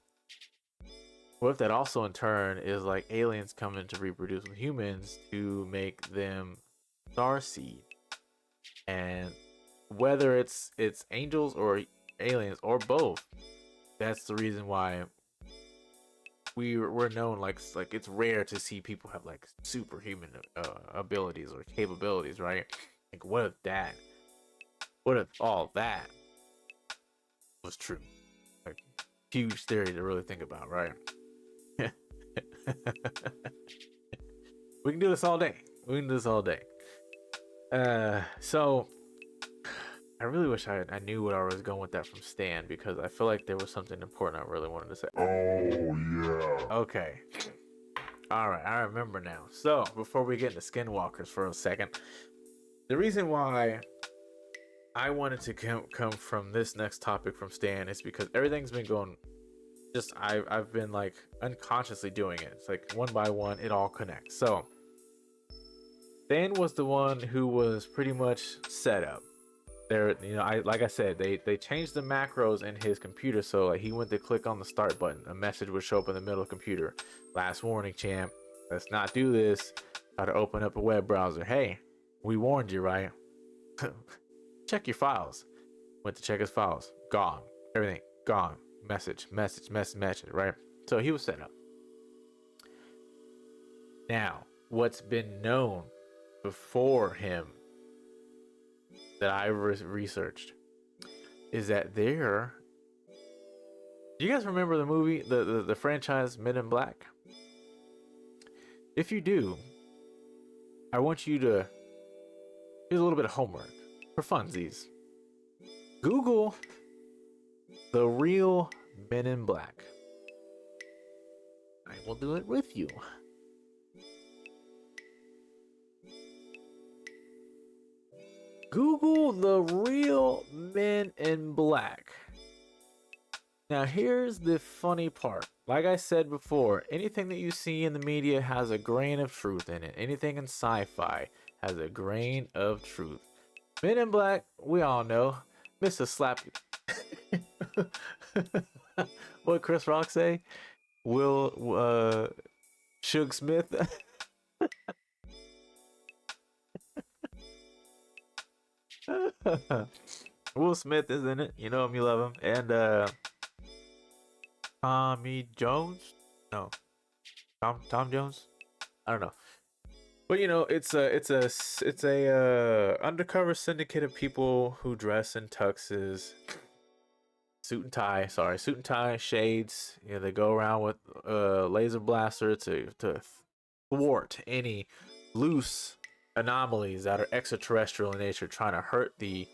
what if that also in turn is like aliens coming to reproduce with humans to make them starseed? And whether it's angels or aliens or both, that's the reason why we're known, like it's rare to see people have like superhuman abilities or capabilities, right? Like what if all that was true? Like huge theory to really think about, right? We can do this all day. We can do this all day. So I really wish I knew what I was going with that from Stan, because I feel like there was something important I really wanted to say. Oh yeah. Okay. All right, I remember now. So before we get into Skinwalkers for a second, the reason why I wanted to come from this next topic from Stan is because everything's been going. Just I've been like unconsciously doing it. It's like one by one, it all connects. So Stan was the one who was pretty much set up. There, you know, like I said, they changed the macros in his computer, so like he went to click on the start button, a message would show up in the middle of the computer. Last warning, champ. Let's not do this. Try to open up a web browser. Hey, we warned you, right? Check your files. Went to check his files. Gone. Everything gone. Message, right? So he was set up. Now, what's been known before him that I researched is that there. Do you guys remember the movie, the franchise Men in Black? If you do, I want you to. Here's a little bit of homework for funsies. Google the real Men in Black. I will do it with you. Google the real Men in Black. Now, here's the funny part. Like I said before, anything that you see in the media has a grain of truth in it. Anything in sci-fi has a grain of truth. Men in Black, we all know, Mr. Slap. What Chris Rock say? Will Suge Smith? Will Smith is in it. You know him, you love him. And Tommy Jones? No. Tom Jones? I don't know. But you know, it's a undercover syndicate of people who dress in tuxes, suit and tie, shades. You know, they go around with laser blaster to thwart any loose anomalies that are extraterrestrial in nature, trying to hurt the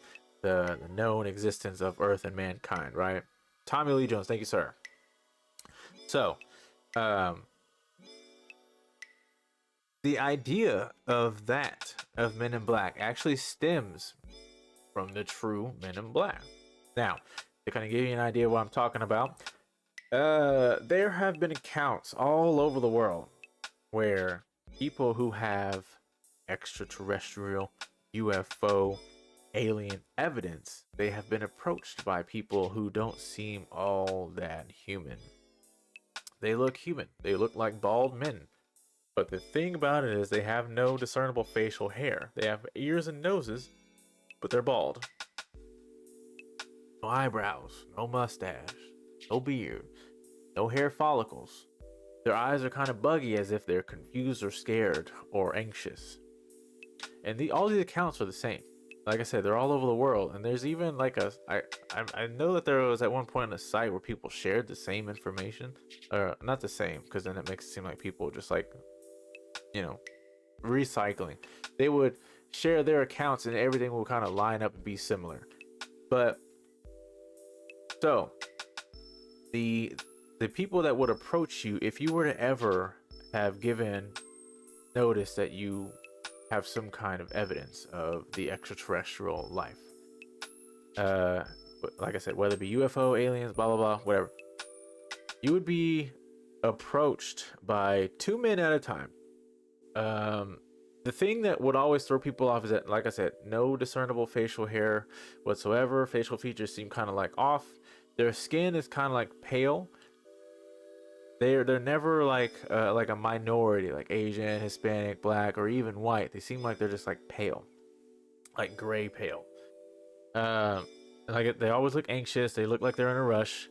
known existence of Earth and mankind. Right? Tommy Lee Jones, thank you, sir. So, the idea of Men in Black actually stems from the true Men in Black. Now, to kind of give you an idea of what I'm talking about, there have been accounts all over the world where people who have extraterrestrial, UFO, alien evidence, they have been approached by people who don't seem all that human. They look human. They look like bald men. But the thing about it is they have no discernible facial hair. They have ears and noses, but they're bald. No eyebrows, no mustache, no beard, no hair follicles. Their eyes are kind of buggy, as if they're confused or scared or anxious. And all these accounts are the same. Like I said, they're all over the world. And there's even like I know that there was at one point on a site where people shared the same information. Or not the same, because then it makes it seem like people just like, you know, recycling. They would share their accounts and everything will kind of line up and be similar. But so the people that would approach you, if you were to ever have given notice that you have some kind of evidence of the extraterrestrial life, like I said, whether it be UFO, aliens, blah blah blah, whatever, you would be approached by two men at a time. The thing that would always throw people off is that, like I said, no discernible facial hair whatsoever. Facial features seem kind of like off. Their skin is kind of like pale. They're never like a minority, like Asian, Hispanic, Black, or even white. They seem like they're just like pale, like gray pale. Like they always look anxious. They look like they're in a rush.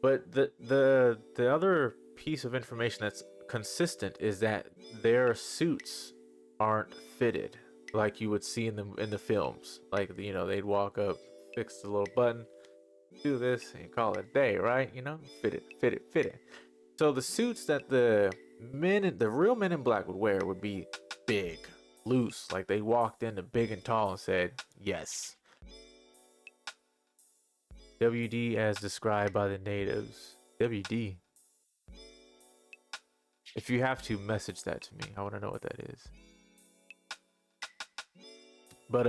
But the other piece of information that's consistent is that their suits aren't fitted like you would see in the films. Like, you know, they'd walk up, fix the little button, do this, and call it a day, right? You know, fit it. So the suits that the the real Men in Black would wear would be big, loose, like they walked into big and tall and said, "Yes, WD as described by the natives." WD. If you have to message that to me, I want to know what that is. But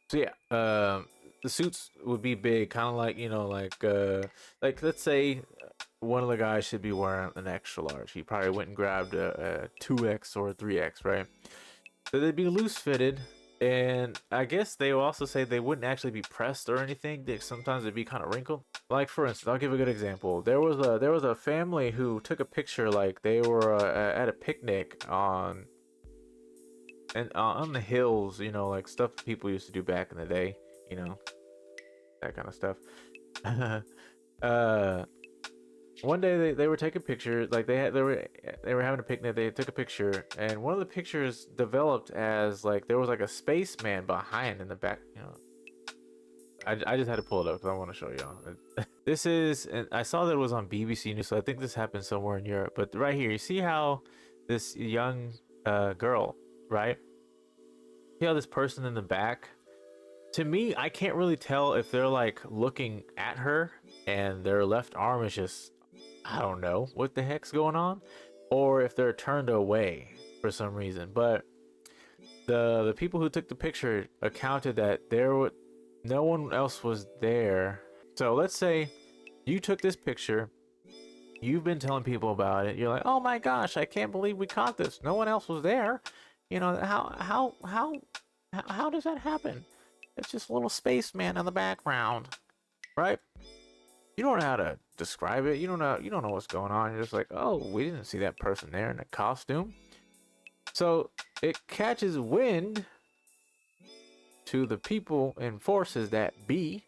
so yeah, the suits would be big, kind of like, like let's say one of the guys should be wearing an extra large. He probably went and grabbed a 2X or a 3X, right? So they'd be loose fitted, and I guess they will also say they wouldn't actually be pressed or anything. Sometimes it'd be kind of wrinkled. Like for instance, I'll give a good example. There was a family who took a picture like they were at a picnic on the hills, like stuff people used to do back in the day, that kind of stuff. uh, One day they were taking pictures, like they were having a picnic. They took a picture, and one of the pictures developed as like there was like a spaceman behind in the back. I just had to pull it up because I want to show y'all. This is, and I saw that it was on BBC News, so I think this happened somewhere in Europe. But right here, you see how this young girl, right? See how this person in the back? To me, I can't really tell if they're like looking at her and their left arm is just, I don't know what the heck's going on, or if they're turned away for some reason. But the people who took the picture accounted that no one else was there. So let's say you took this picture, you've been telling people about it. You're like, "Oh my gosh, I can't believe we caught this. No one else was there." How does that happen? It's just a little spaceman in the background, right? You don't know how to describe it. You don't know what's going on. You're just like, "Oh, we didn't see that person there in a costume." So it catches wind to the people and forces that be,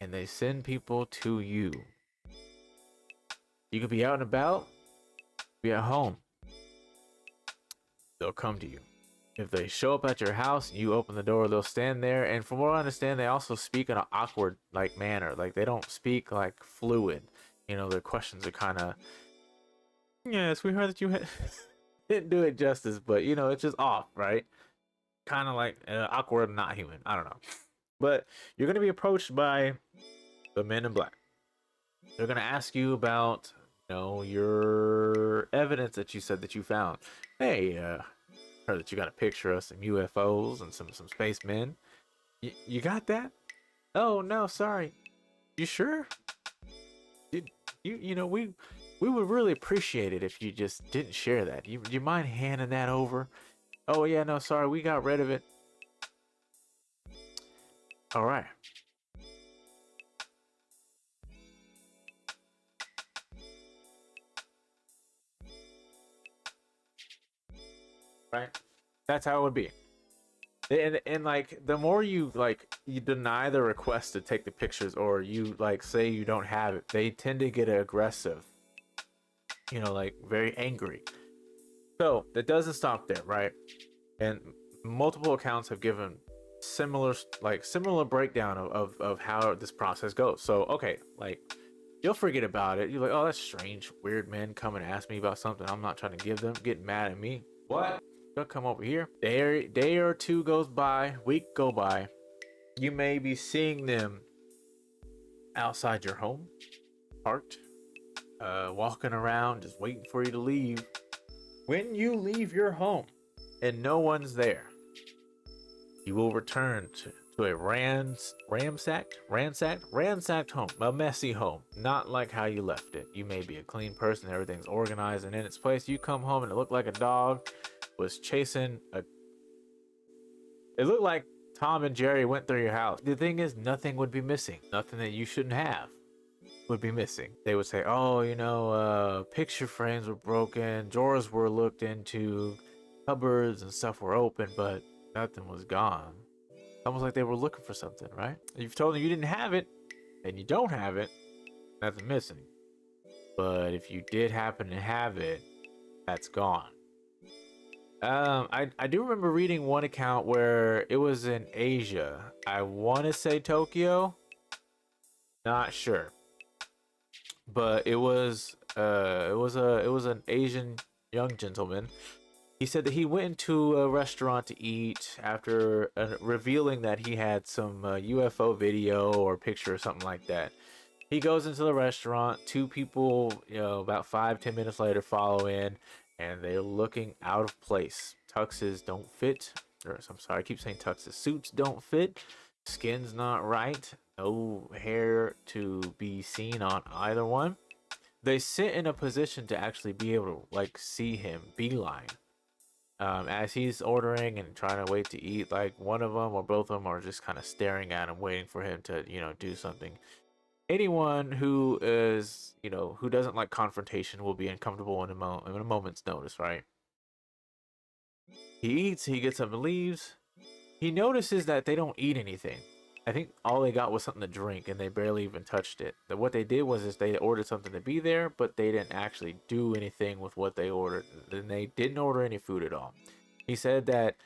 and they send people to you. You could be out and about, be at home. They'll come to you. If they show up at your house, you open the door, they'll stand there. And from what I understand, they also speak in an awkward like manner. Like they don't speak like fluid. Their questions are kind of, "Yes, we heard that you didn't do it justice, but it's just off, right?" Kind of like awkward, not human. I don't know. But you're going to be approached by the Men in Black. They're going to ask you about, your evidence that you said that you found. Hey, heard that you got a picture of some UFOs and some spacemen. You got that? Oh no, sorry. You sure? We would really appreciate it if you just didn't share that. You mind handing that over? Oh yeah, no, sorry, we got rid of it. All right. Right. That's how it would be. And like the more you deny the request to take the pictures, or you like say you don't have it, they tend to get aggressive. Like very angry. So that doesn't stop there, right? And multiple accounts have given similar breakdown of how this process goes. So okay, like you'll forget about it. You're like, "Oh, that's strange. Weird men come and ask me about something I'm not trying to give them, get mad at me. What? They'll come over here. Day or two goes by, week go by. You may be seeing them outside your home, parked, walking around, just waiting for you to leave. When you leave your home and no one's there, you will return to a ransacked home, a messy home, not like how you left it. You may be a clean person, everything's organized and in its place. You come home and it looked like a dog was chasing it looked like Tom and Jerry went through your house. The thing is, nothing would be missing. Nothing that you shouldn't have would be missing. They would say, "Oh, picture frames were broken, drawers were looked into, cupboards and stuff were open, but nothing was gone." Almost like they were looking for something, right? You've told them you didn't have it, and you don't have it, nothing missing. But if you did happen to have it, that's gone. I do remember reading one account where it was in Asia. I want to say Tokyo, not sure, but it was It was an Asian young gentleman. He said that he went into a restaurant to eat after revealing that he had some UFO video or picture or something like that. He goes into the restaurant. Two people, about 5-10 minutes later, follow in, and they're looking out of place. Tuxes don't fit. Or I'm sorry, I keep saying tuxes. Suits don't fit. Skin's not right. No hair to be seen on either one. They sit in a position to actually be able to like see him beeline. As he's ordering and trying to wait to eat, like one of them or both of them are just kind of staring at him, waiting for him to, do something. Anyone who is, who doesn't like confrontation will be uncomfortable in a moment's notice, right? He eats, he gets up and leaves. He notices that they don't eat anything. I think all they got was something to drink, and they barely even touched it. What they did was they ordered something to be there, but they didn't actually do anything with what they ordered. And they didn't order any food at all. He said that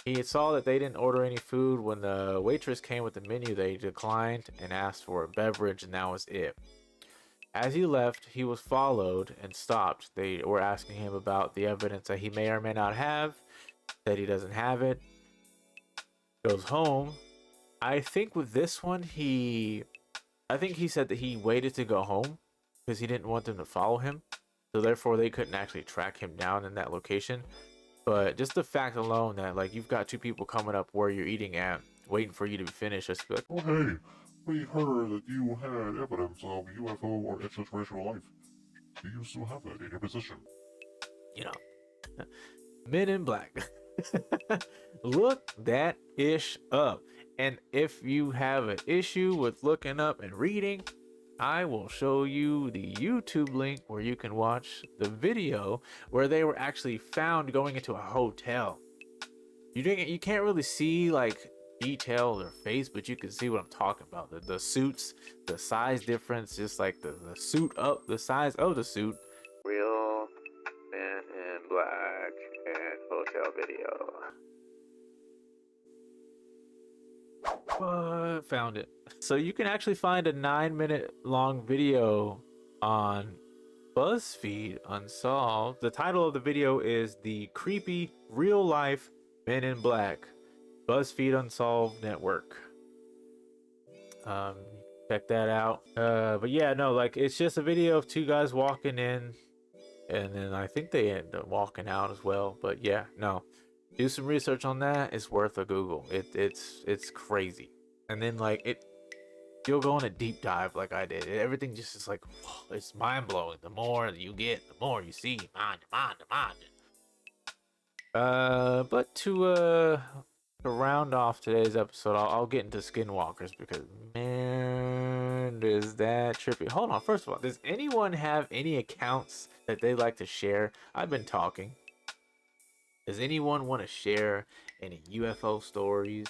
he saw that they didn't order any food. When the waitress came with the menu, they declined and asked for a beverage, and that was it. As he left, he was followed and stopped. They were asking him about the evidence that he may or may not have. Said he doesn't have it. Goes home. I think with this one, I think he said that he waited to go home because he didn't want them to follow him. So therefore, they couldn't actually track him down in that location. But just the fact alone that like you've got two people coming up where you're eating at, waiting for you to be finished, just be like, "Oh hey, we heard that you had evidence of UFO or extraterrestrial life. Do you still have that in your possession?" you know, Men in Black. Look that ish up. And if you have an issue with looking up and reading, I will show you the YouTube link where you can watch the video where they were actually found going into a hotel. You can't really see like detail of their face, but you can see what I'm talking about. The suits, the size difference, just like the suit up, the size of the suit. Real Men in Black and hotel video. Found it. So you can actually find a 9-minute long video on BuzzFeed Unsolved. The title of the video is The Creepy Real Life Men in Black BuzzFeed Unsolved Network. Check that out. But yeah, no, like it's just a video of two guys walking in, and then I think they end up walking out as well. But yeah, no, do some research on that. It's worth a Google. It's crazy. And then like you'll go on a deep dive like I did. Everything just is like, it's mind blowing. The more you get, the more you see. Mind. But to round off today's episode, I'll get into Skinwalkers because man, is that trippy. Hold on, first of all, does anyone have any accounts that they like to share? I've been talking. Does anyone want to share any UFO stories,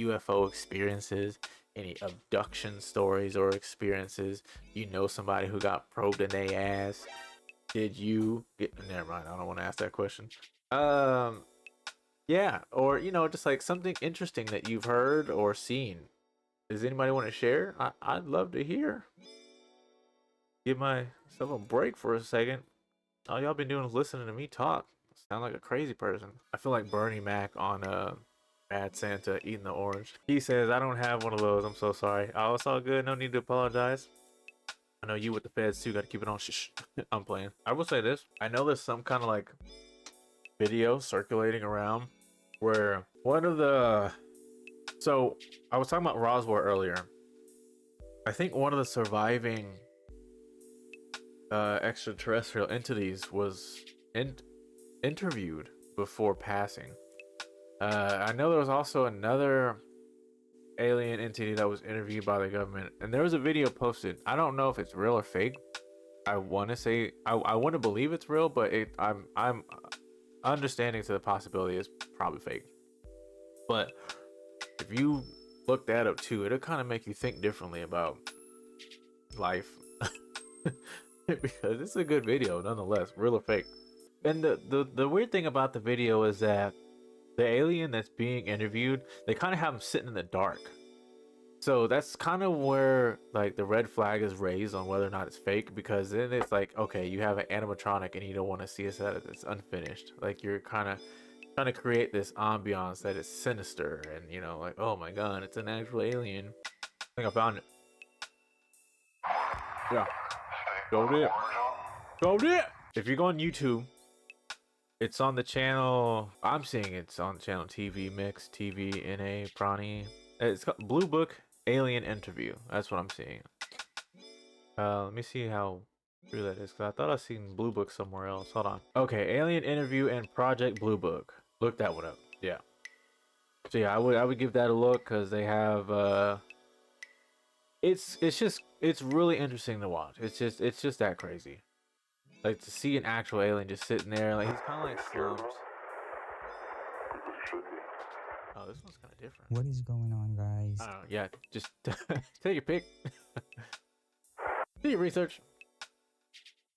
UFO experiences, any abduction stories or experiences? You know somebody who got probed in their ass. Did you get? Never mind. I don't want to ask that question. Yeah, or just like something interesting that you've heard or seen. Does anybody want to share? I'd love to hear. Give myself a break for a second. All y'all been doing is listening to me talk. Sound like a crazy person. I feel like Bernie Mac on Mad Santa eating the orange. He says, "I don't have one of those. I'm so sorry." Oh, it's all good. No need to apologize. I know you with the feds too. Got to keep it on. Shh. I'm playing. I will say this. I know there's some kind of like video circulating around where one of the. So I was talking about Roswell earlier. I think one of the surviving extraterrestrial entities was interviewed before passing. I know there was also another alien entity that was interviewed by the government, and there was a video posted. I don't know if it's real or fake. I want to say I want to believe it's real, but I'm understanding to the possibility it's probably fake. But if you look that up too, it'll kind of make you think differently about life. Because it's a good video nonetheless, real or fake. And the weird thing about the video is that the alien that's being interviewed, they kind of have him sitting in the dark. So that's kind of where like the red flag is raised on whether or not it's fake, because then it's like, okay, you have an animatronic and you don't want to see it that it's unfinished. Like you're kind of trying to create this ambiance that is sinister and like, oh my god, it's an actual alien. I think I found it. Yeah, showed it. Showed it. If you go on YouTube, it's on the channel. I'm seeing it's on the channel TV Mix TV NA Prani. It's called Blue Book Alien Interview. That's what I'm seeing. Let me see how true that is, because I thought I seen Blue Book somewhere else. Hold on. Okay, Alien Interview and Project Blue Book. Look that one up. Yeah. So yeah, I would give that a look, because they have it's really interesting to watch. It's just that crazy. Like to see an actual alien just sitting there, like he's kind of like slumped. Oh, this one's kind of different. What is going on, guys? I don't know. Yeah, just take your pick. Do your research.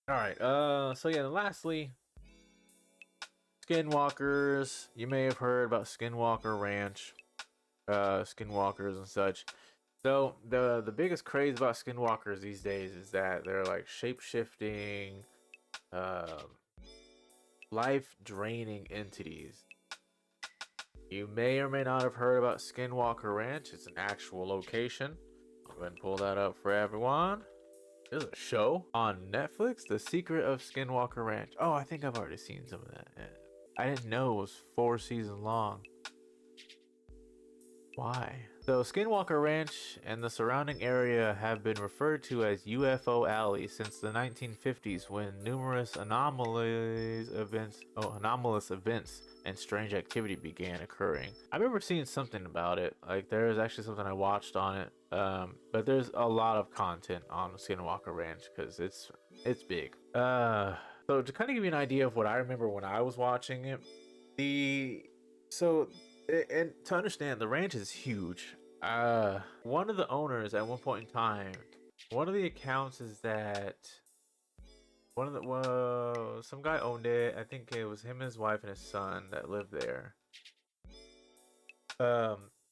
All right. So yeah, and lastly, skinwalkers. You may have heard about Skinwalker Ranch, skinwalkers and such. So the biggest craze about skinwalkers these days is that they're like shape shifting, um, life draining entities. You may or may not have heard about Skinwalker Ranch. It's an actual location. I'll go ahead and pull that up for everyone. There's a show on Netflix, The Secret of Skinwalker Ranch. Oh, I think I've already seen some of that. I didn't know it was 4 seasons long. Why? So Skinwalker Ranch and the surrounding area have been referred to as UFO Alley since the 1950s, when numerous anomalous events and strange activity began occurring. I remember seeing something about it. Like there is actually something I watched on it. But there's a lot of content on Skinwalker Ranch because it's big. So to kind of give you an idea of what I remember when I was watching it, and to understand, the ranch is huge. One of the owners at one point in time, one of the accounts is that some guy owned it. I think it was him, his wife, and his son that lived there.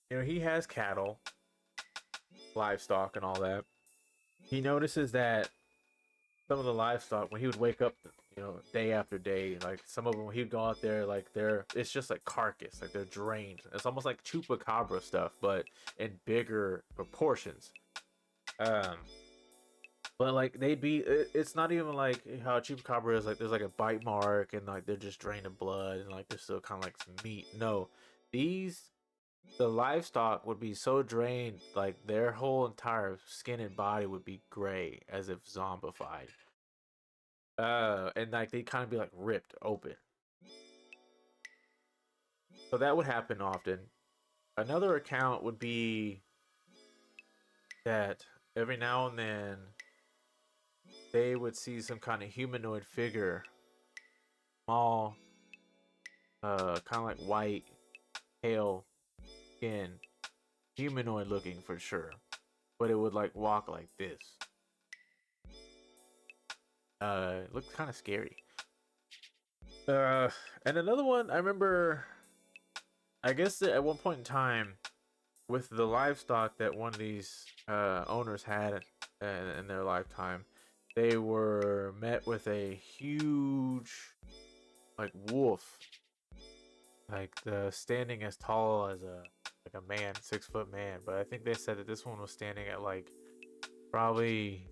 He has cattle, livestock, and all that. He notices that some of the livestock, when he would wake up, day after day, like some of them, he'd go out there, like it's just like carcass, like they're drained. It's almost like chupacabra stuff, but in bigger proportions. But like it's not even like how chupacabra is, like there's like a bite mark and like they're just drained of blood and like there's still kind of like some meat. No, the livestock would be so drained, like their whole entire skin and body would be gray as if zombified. And like they kind of be like ripped open. So that would happen often. Another account would be that every now and then they would see some kind of humanoid figure, small, kind of like white, pale skin, humanoid looking for sure, but it would like walk like this. It looked kind of scary. And another one I remember, I guess that at one point in time, with the livestock that one of these owners had in their lifetime, they were met with a huge, like, wolf, like standing as tall as a man, 6 foot man. But I think they said that this one was standing at like probably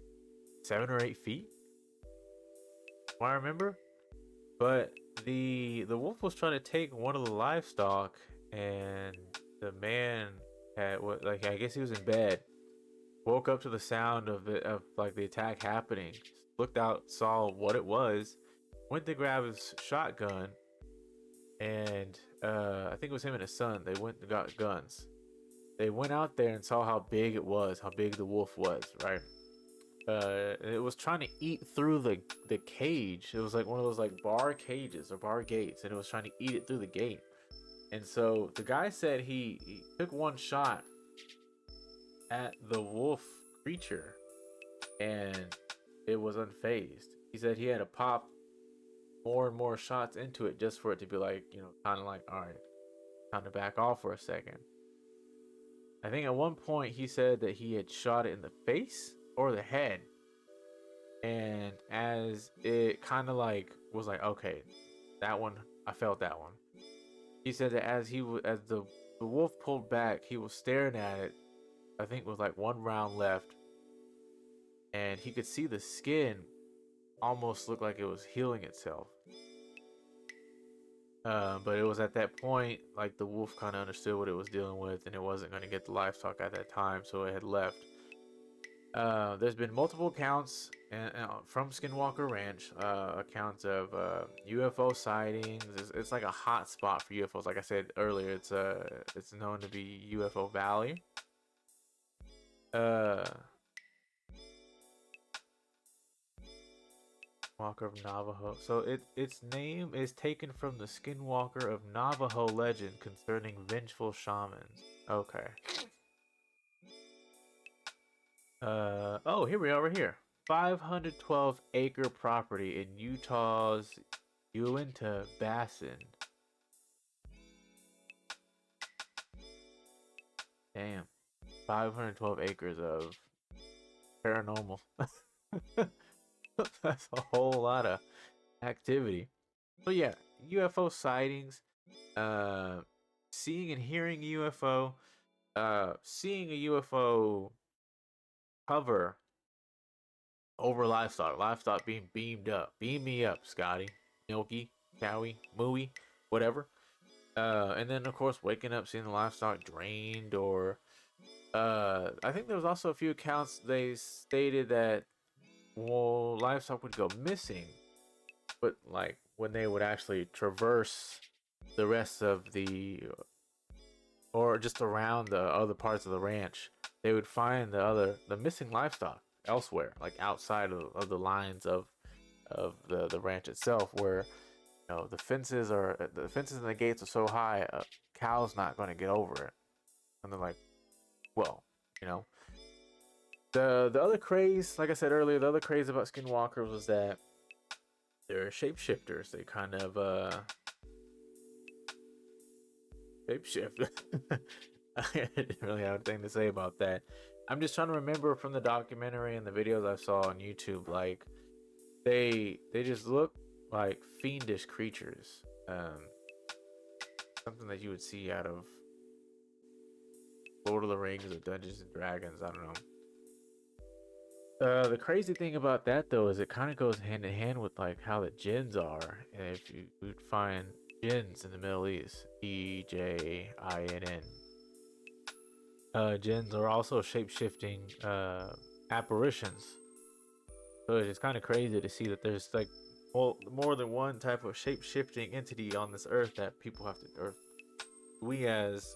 7 or 8 feet. I remember. But the wolf was trying to take one of the livestock, and the man had what, like, I guess he was in bed, woke up to the sound of like the attack happening, looked out, saw what it was, went to grab his shotgun, and I think it was him and his son. They went and got guns. They went out there and saw how big it was, how big the wolf was, right? It was trying to eat through the cage. It was like one of those like bar cages or bar gates, and it was trying to eat it through the gate. And so the guy said he took one shot at the wolf creature, and it was unfazed. He said he had to pop more and more shots into it just for it to be like, kind of like, all right, time to back off for a second. I think at one point he said that he had shot it in the face or the head, and as it kind of like was like, okay, that one, I felt that one. He said that as the wolf pulled back, he was staring at it. I think with like one round left, and he could see the skin almost look like it was healing itself. But it was at that point like the wolf kind of understood what it was dealing with, and it wasn't going to get the livestock at that time, so it had left. There's been multiple accounts from Skinwalker Ranch, accounts of UFO sightings. It's like a hot spot for UFOs. Like I said earlier, it's known to be UFO Valley. Uh, Walker of Navajo. So its name is taken from the Skinwalker of Navajo legend concerning vengeful shamans. Okay. Oh, here we are, right here. 512-acre property in Utah's Uinta Basin. Damn. 512 acres of paranormal. That's a whole lot of activity. So yeah, UFO sightings, uh seeing and hearing UFO, seeing a UFO hover over livestock being beamed up. Beam me up, Scotty, Milky, Cowie, Mooey, whatever. And then of course waking up seeing the livestock drained, or I think there was also a few accounts they stated that, well, livestock would go missing, but like when they would actually traverse the rest of the, or just around the other parts of the ranch, they would find the missing livestock elsewhere, like outside of the lines of the ranch itself, where the fences and the gates are so high, a cow's not going to get over it. And they're like, well, you know, the other craze, like I said earlier, the other craze about skinwalkers was that they're shapeshifters. They kind of shapeshift. I didn't really have anything to say about that. I'm just trying to remember from the documentary and the videos I saw on YouTube, like they just look like fiendish creatures. Something that you would see out of Lord of the Rings or Dungeons and Dragons. I don't know. The crazy thing about that though is it kind of goes hand in hand with like how the jinns are. And if you would find jinns in the Middle East, Ejinn. Jinns are also shape shifting apparitions. So it's kind of crazy to see that there's like more than one type of shape shifting entity on this earth that people have to, or we as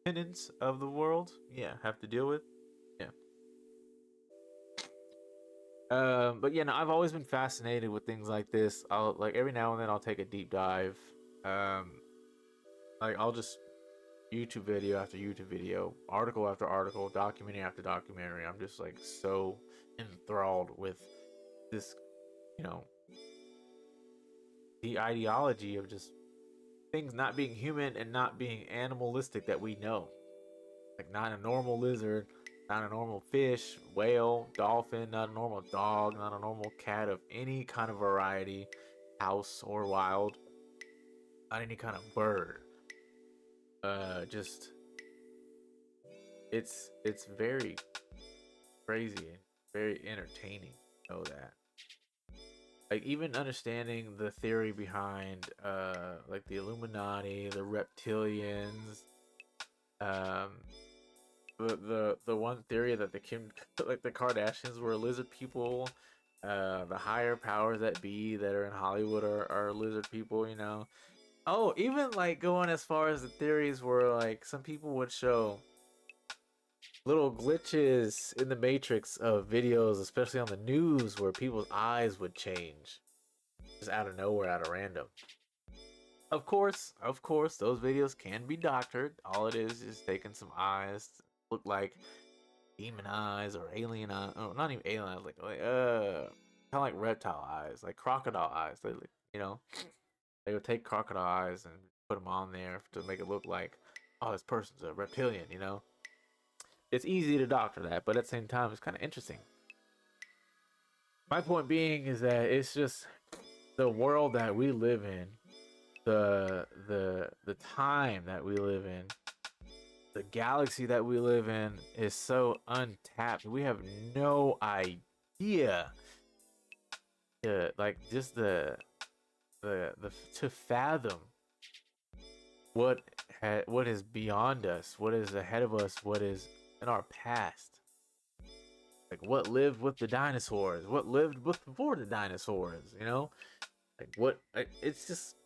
tenants of the world, yeah, have to deal with. Yeah. But yeah, no, I've always been fascinated with things like this. I'll like every now and then I'll take a deep dive. Um, like I'll just YouTube video after YouTube video, article after article, documentary after documentary. I'm just like so enthralled with this, you know, the ideology of just things not being human and not being animalistic that we know. Like not a normal lizard, not a normal fish, whale, dolphin, not a normal dog, not a normal cat of any kind of variety, house or wild, not any kind of bird. Just it's very crazy and very entertaining to know that. Like even understanding the theory behind like the Illuminati, the reptilians, um the one theory that the Kim like the Kardashians were lizard people, the higher powers that be that are in Hollywood are lizard people, you know. Oh, even like going as far as the theories where like some people would show little glitches in the matrix of videos, especially on the news, where people's eyes would change just out of nowhere, out of random. Of course, those videos can be doctored. All it is taking some eyes to look like demon eyes or alien eyes. Oh, not even alien eyes, kind of like reptile eyes, like crocodile eyes. They, like, you know, they would take crocodile eyes and put them on there to make it look like, oh, this person's a reptilian, you know? It's easy to doctor that, but at the same time, it's kind of interesting. My point being is that it's just the world that we live in, the time that we live in, the galaxy that we live in is so untapped. We have no idea. Like just the to fathom what is beyond us, what is ahead of us, what is in our past. Like what lived with the dinosaurs, what lived before the dinosaurs, you know? Like it's just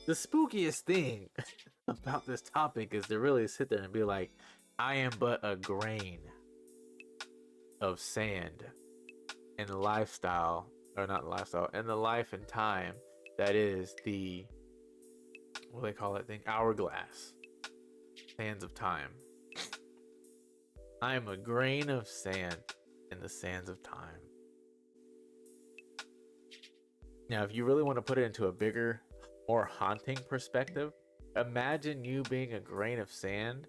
the spookiest thing about this topic is to really sit there and be like, I am but a grain of sand in the lifestyle, or not lifestyle, in the life and time that is the, what do they call that thing? Hourglass. Sands of time. I am a grain of sand in the sands of time. Now, if you really want to put it into a bigger, more haunting perspective, imagine you being a grain of sand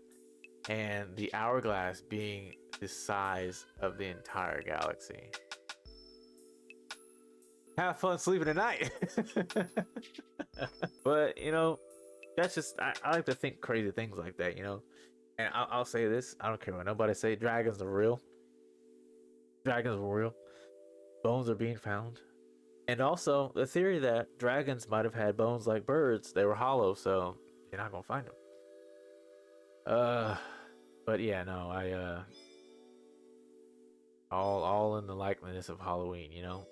and the hourglass being the size of the entire galaxy. Have fun sleeping at night. But, you know, that's just, I like to think crazy things like that, you know? And I'll say this, I don't care what nobody say, dragons are real. Dragons are real. Bones are being found. And also, the theory that dragons might have had bones like birds, they were hollow, so you're not gonna find them. But yeah, no, all in the likeliness of Halloween, you know?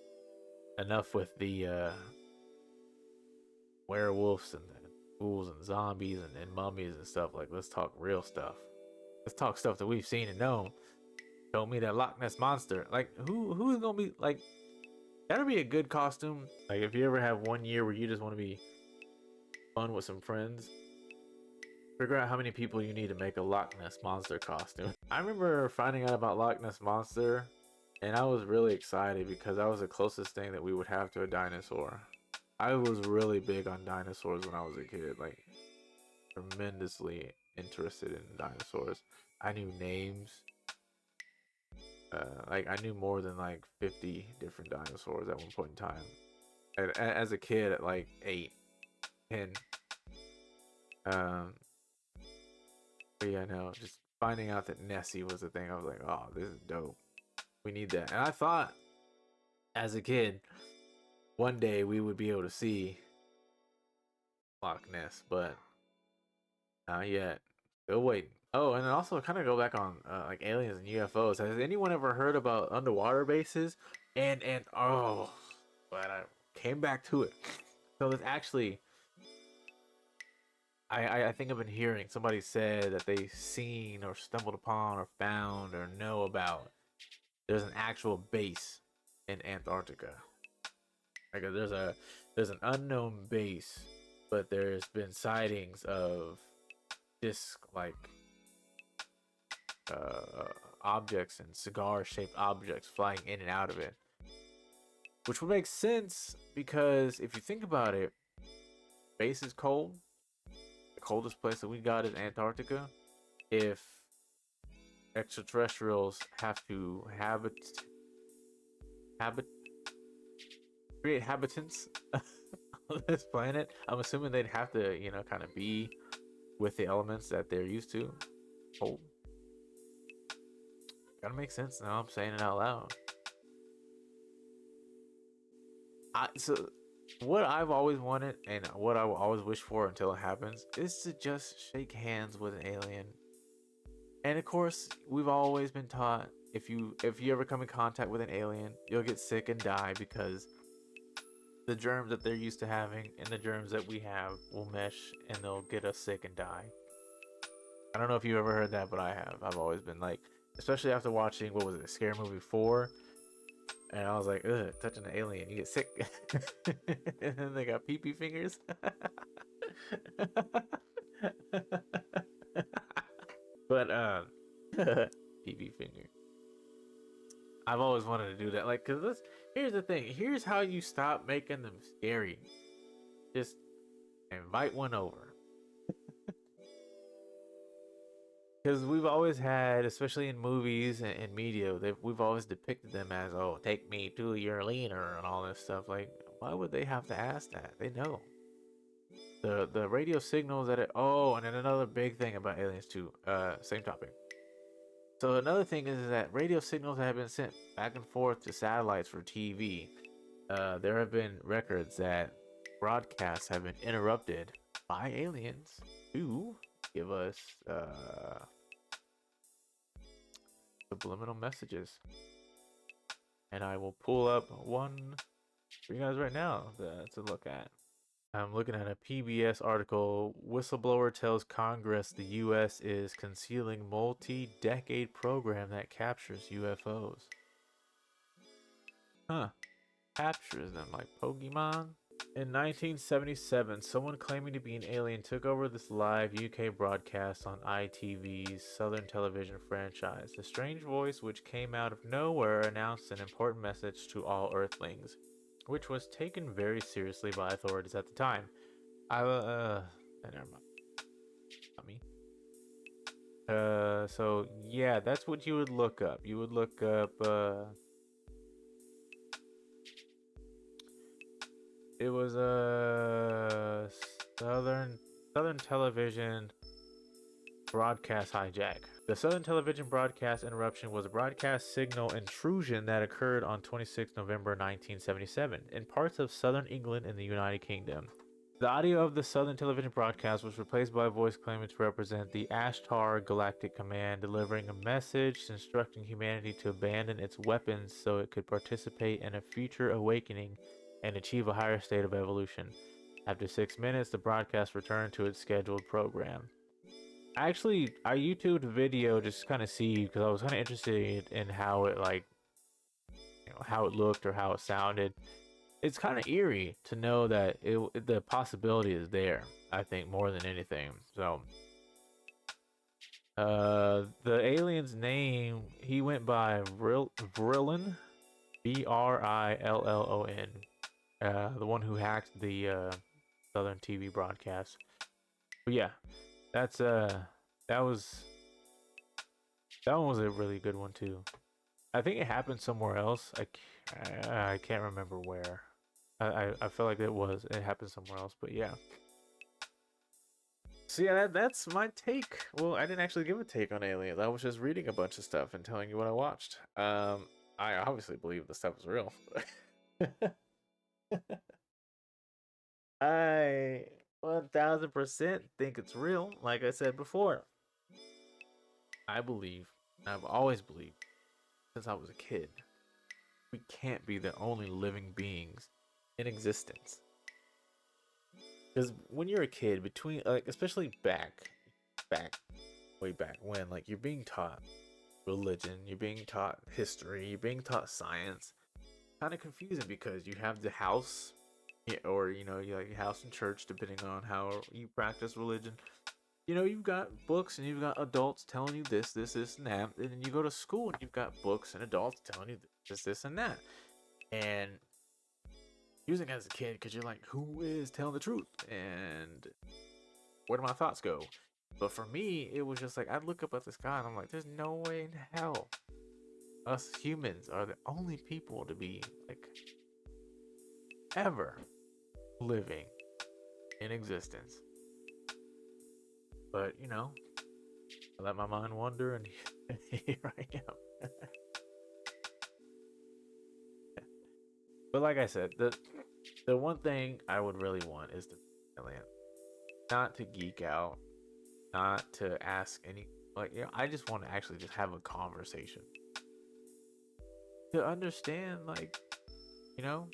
Enough with the werewolves and ghouls and zombies and mummies and stuff. Like, let's talk real stuff. Let's talk stuff that we've seen and known. Show me that Loch Ness monster. Like, who's gonna be like? That'd be a good costume. Like, if you ever have one year where you just want to be fun with some friends, figure out how many people you need to make a Loch Ness monster costume. I remember finding out about Loch Ness monster, and I was really excited because that was the closest thing that we would have to a dinosaur. I was really big on dinosaurs when I was a kid, like tremendously interested in dinosaurs. I knew names. Like I knew more than like 50 different dinosaurs at one point in time. As a kid at like 8, 10. But yeah, no, just finding out that Nessie was a thing, I was like, oh, this is dope. We need that. And I thought as a kid, one day we would be able to see Loch Ness, but not yet. Still waiting. Oh, and then also kind of go back on like aliens and UFOs. Has anyone ever heard about underwater bases? And oh, but I came back to it. So there's actually, I think I've been hearing somebody said that they seen or stumbled upon or found or know about. There's an actual base in Antarctica. Like there's an unknown base, but there's been sightings of disc like objects and cigar-shaped objects flying in and out of it, which would make sense because if you think about it, space is cold. The coldest place that we got is Antarctica. If extraterrestrials have to create habitants on this planet, I'm assuming they'd have to, you know, kind of be with the elements that they're used to. Cold. Gotta make sense now. I'm saying it out loud. So what I've always wanted and what I will always wish for until it happens is to just shake hands with an alien. And of course, we've always been taught if you ever come in contact with an alien, you'll get sick and die because the germs that they're used to having and the germs that we have will mesh and they'll get us sick and die. I don't know if you ever heard that, but I have. I've always been like, especially after watching what was it, Scary Movie 4, and I was like, ugh, touching an alien, you get sick. And then they got pee pee fingers. But pee pee finger. I've always wanted to do that. Like, cause here's the thing. Here's how you stop making them scary. Just Invite one over. Because we've always had, especially in movies and media, we've always depicted them as, oh, take me to your leader and all this stuff. Like, why would they have to ask that? They know the radio signals that it. Oh, and then another big thing about aliens too. Same topic. So another thing is that radio signals have been sent back and forth to satellites for TV. There have been records that broadcasts have been interrupted by aliens to give us subliminal messages. And I will pull up one for you guys right now to look at. I'm looking at a PBS article. Whistleblower tells Congress the U.S. is concealing multi-decade program that captures UFOs. Huh. Captures them like Pokemon? In 1977, someone claiming to be an alien took over this live UK broadcast on ITV's Southern Television franchise. The strange voice, which came out of nowhere, announced an important message to all Earthlings, which was taken very seriously by authorities at the time. Never mind. Not me. So yeah, that's what you would look up. You would look up, it was a Southern Television broadcast hijack. The Southern Television broadcast interruption was a broadcast signal intrusion that occurred on 26 November 1977 in parts of southern England in the United Kingdom. The audio of the Southern Television broadcast was replaced by a voice claiming to represent the Ashtar Galactic Command, delivering a message instructing humanity to abandon its weapons so it could participate in a future awakening and achieve a higher state of evolution. After 6 minutes, the broadcast returned to its scheduled program. Actually, I YouTubed a video just to kind of see because I was kind of interested in how it how it looked or how it sounded. It's kind of eerie to know that the possibility is there. I think more than anything. So, the alien's name, he went by Vrillon, Brillon, the one who hacked the Southern TV broadcast. But yeah, that's that was that one was a really good one too. I think it happened somewhere else. I can't remember where. I feel like it happened somewhere else, but yeah. So yeah, that's my take. Well, I didn't actually give a take on aliens. I was just reading a bunch of stuff and telling you what I watched. I obviously believe the stuff is real. I 1000% think it's real. Like I said before, I believe, I've always believed since I was a kid, we can't be the only living beings in existence. Because when you're a kid, between like especially back, way back when, like you're being taught religion, you're being taught history, you're being taught science. Kind of confusing because you have the house, or you like house and church, depending on how you practice religion. You've got books and you've got adults telling you this, and that. And then you go to school and you've got books and adults telling you this, and that. And using as a kid because you're like, who is telling the truth? And where do my thoughts go? But for me, it was just like, I'd look up at the sky and I'm like, there's no way in hell us humans are the only people to be like ever living in existence. But I let my mind wander, and here I am. But like I said, the one thing I would really want is to alien, not to geek out, not to ask any I just want to actually just have a conversation to understand you know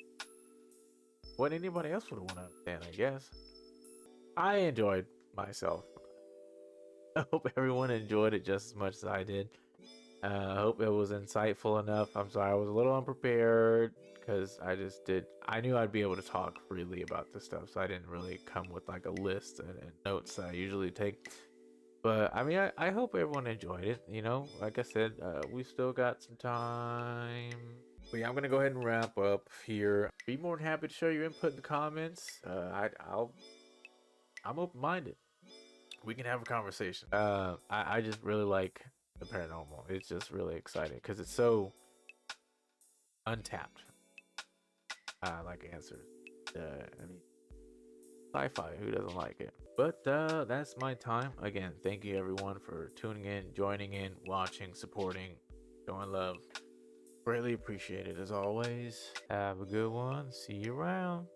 what anybody else would want to understand. I guess I enjoyed myself. I hope everyone enjoyed it just as much as I did. I hope it was insightful enough. I'm sorry I was a little unprepared because I knew I'd be able to talk freely about this stuff, so I didn't really come with like a list and notes that I usually take. But I mean, I hope everyone enjoyed it. Like I said, we still got some time. But yeah, I'm gonna go ahead and wrap up here. Be more than happy to share your input in the comments. I'll I'm open minded. We can have a conversation. I just really like the paranormal. It's just really exciting because it's so untapped. Like answers. I mean, sci-fi. Who doesn't like it? But that's my time. Again, thank you everyone for tuning in, joining in, watching, supporting, showing love. Greatly appreciated as always. Have a good one. See you around.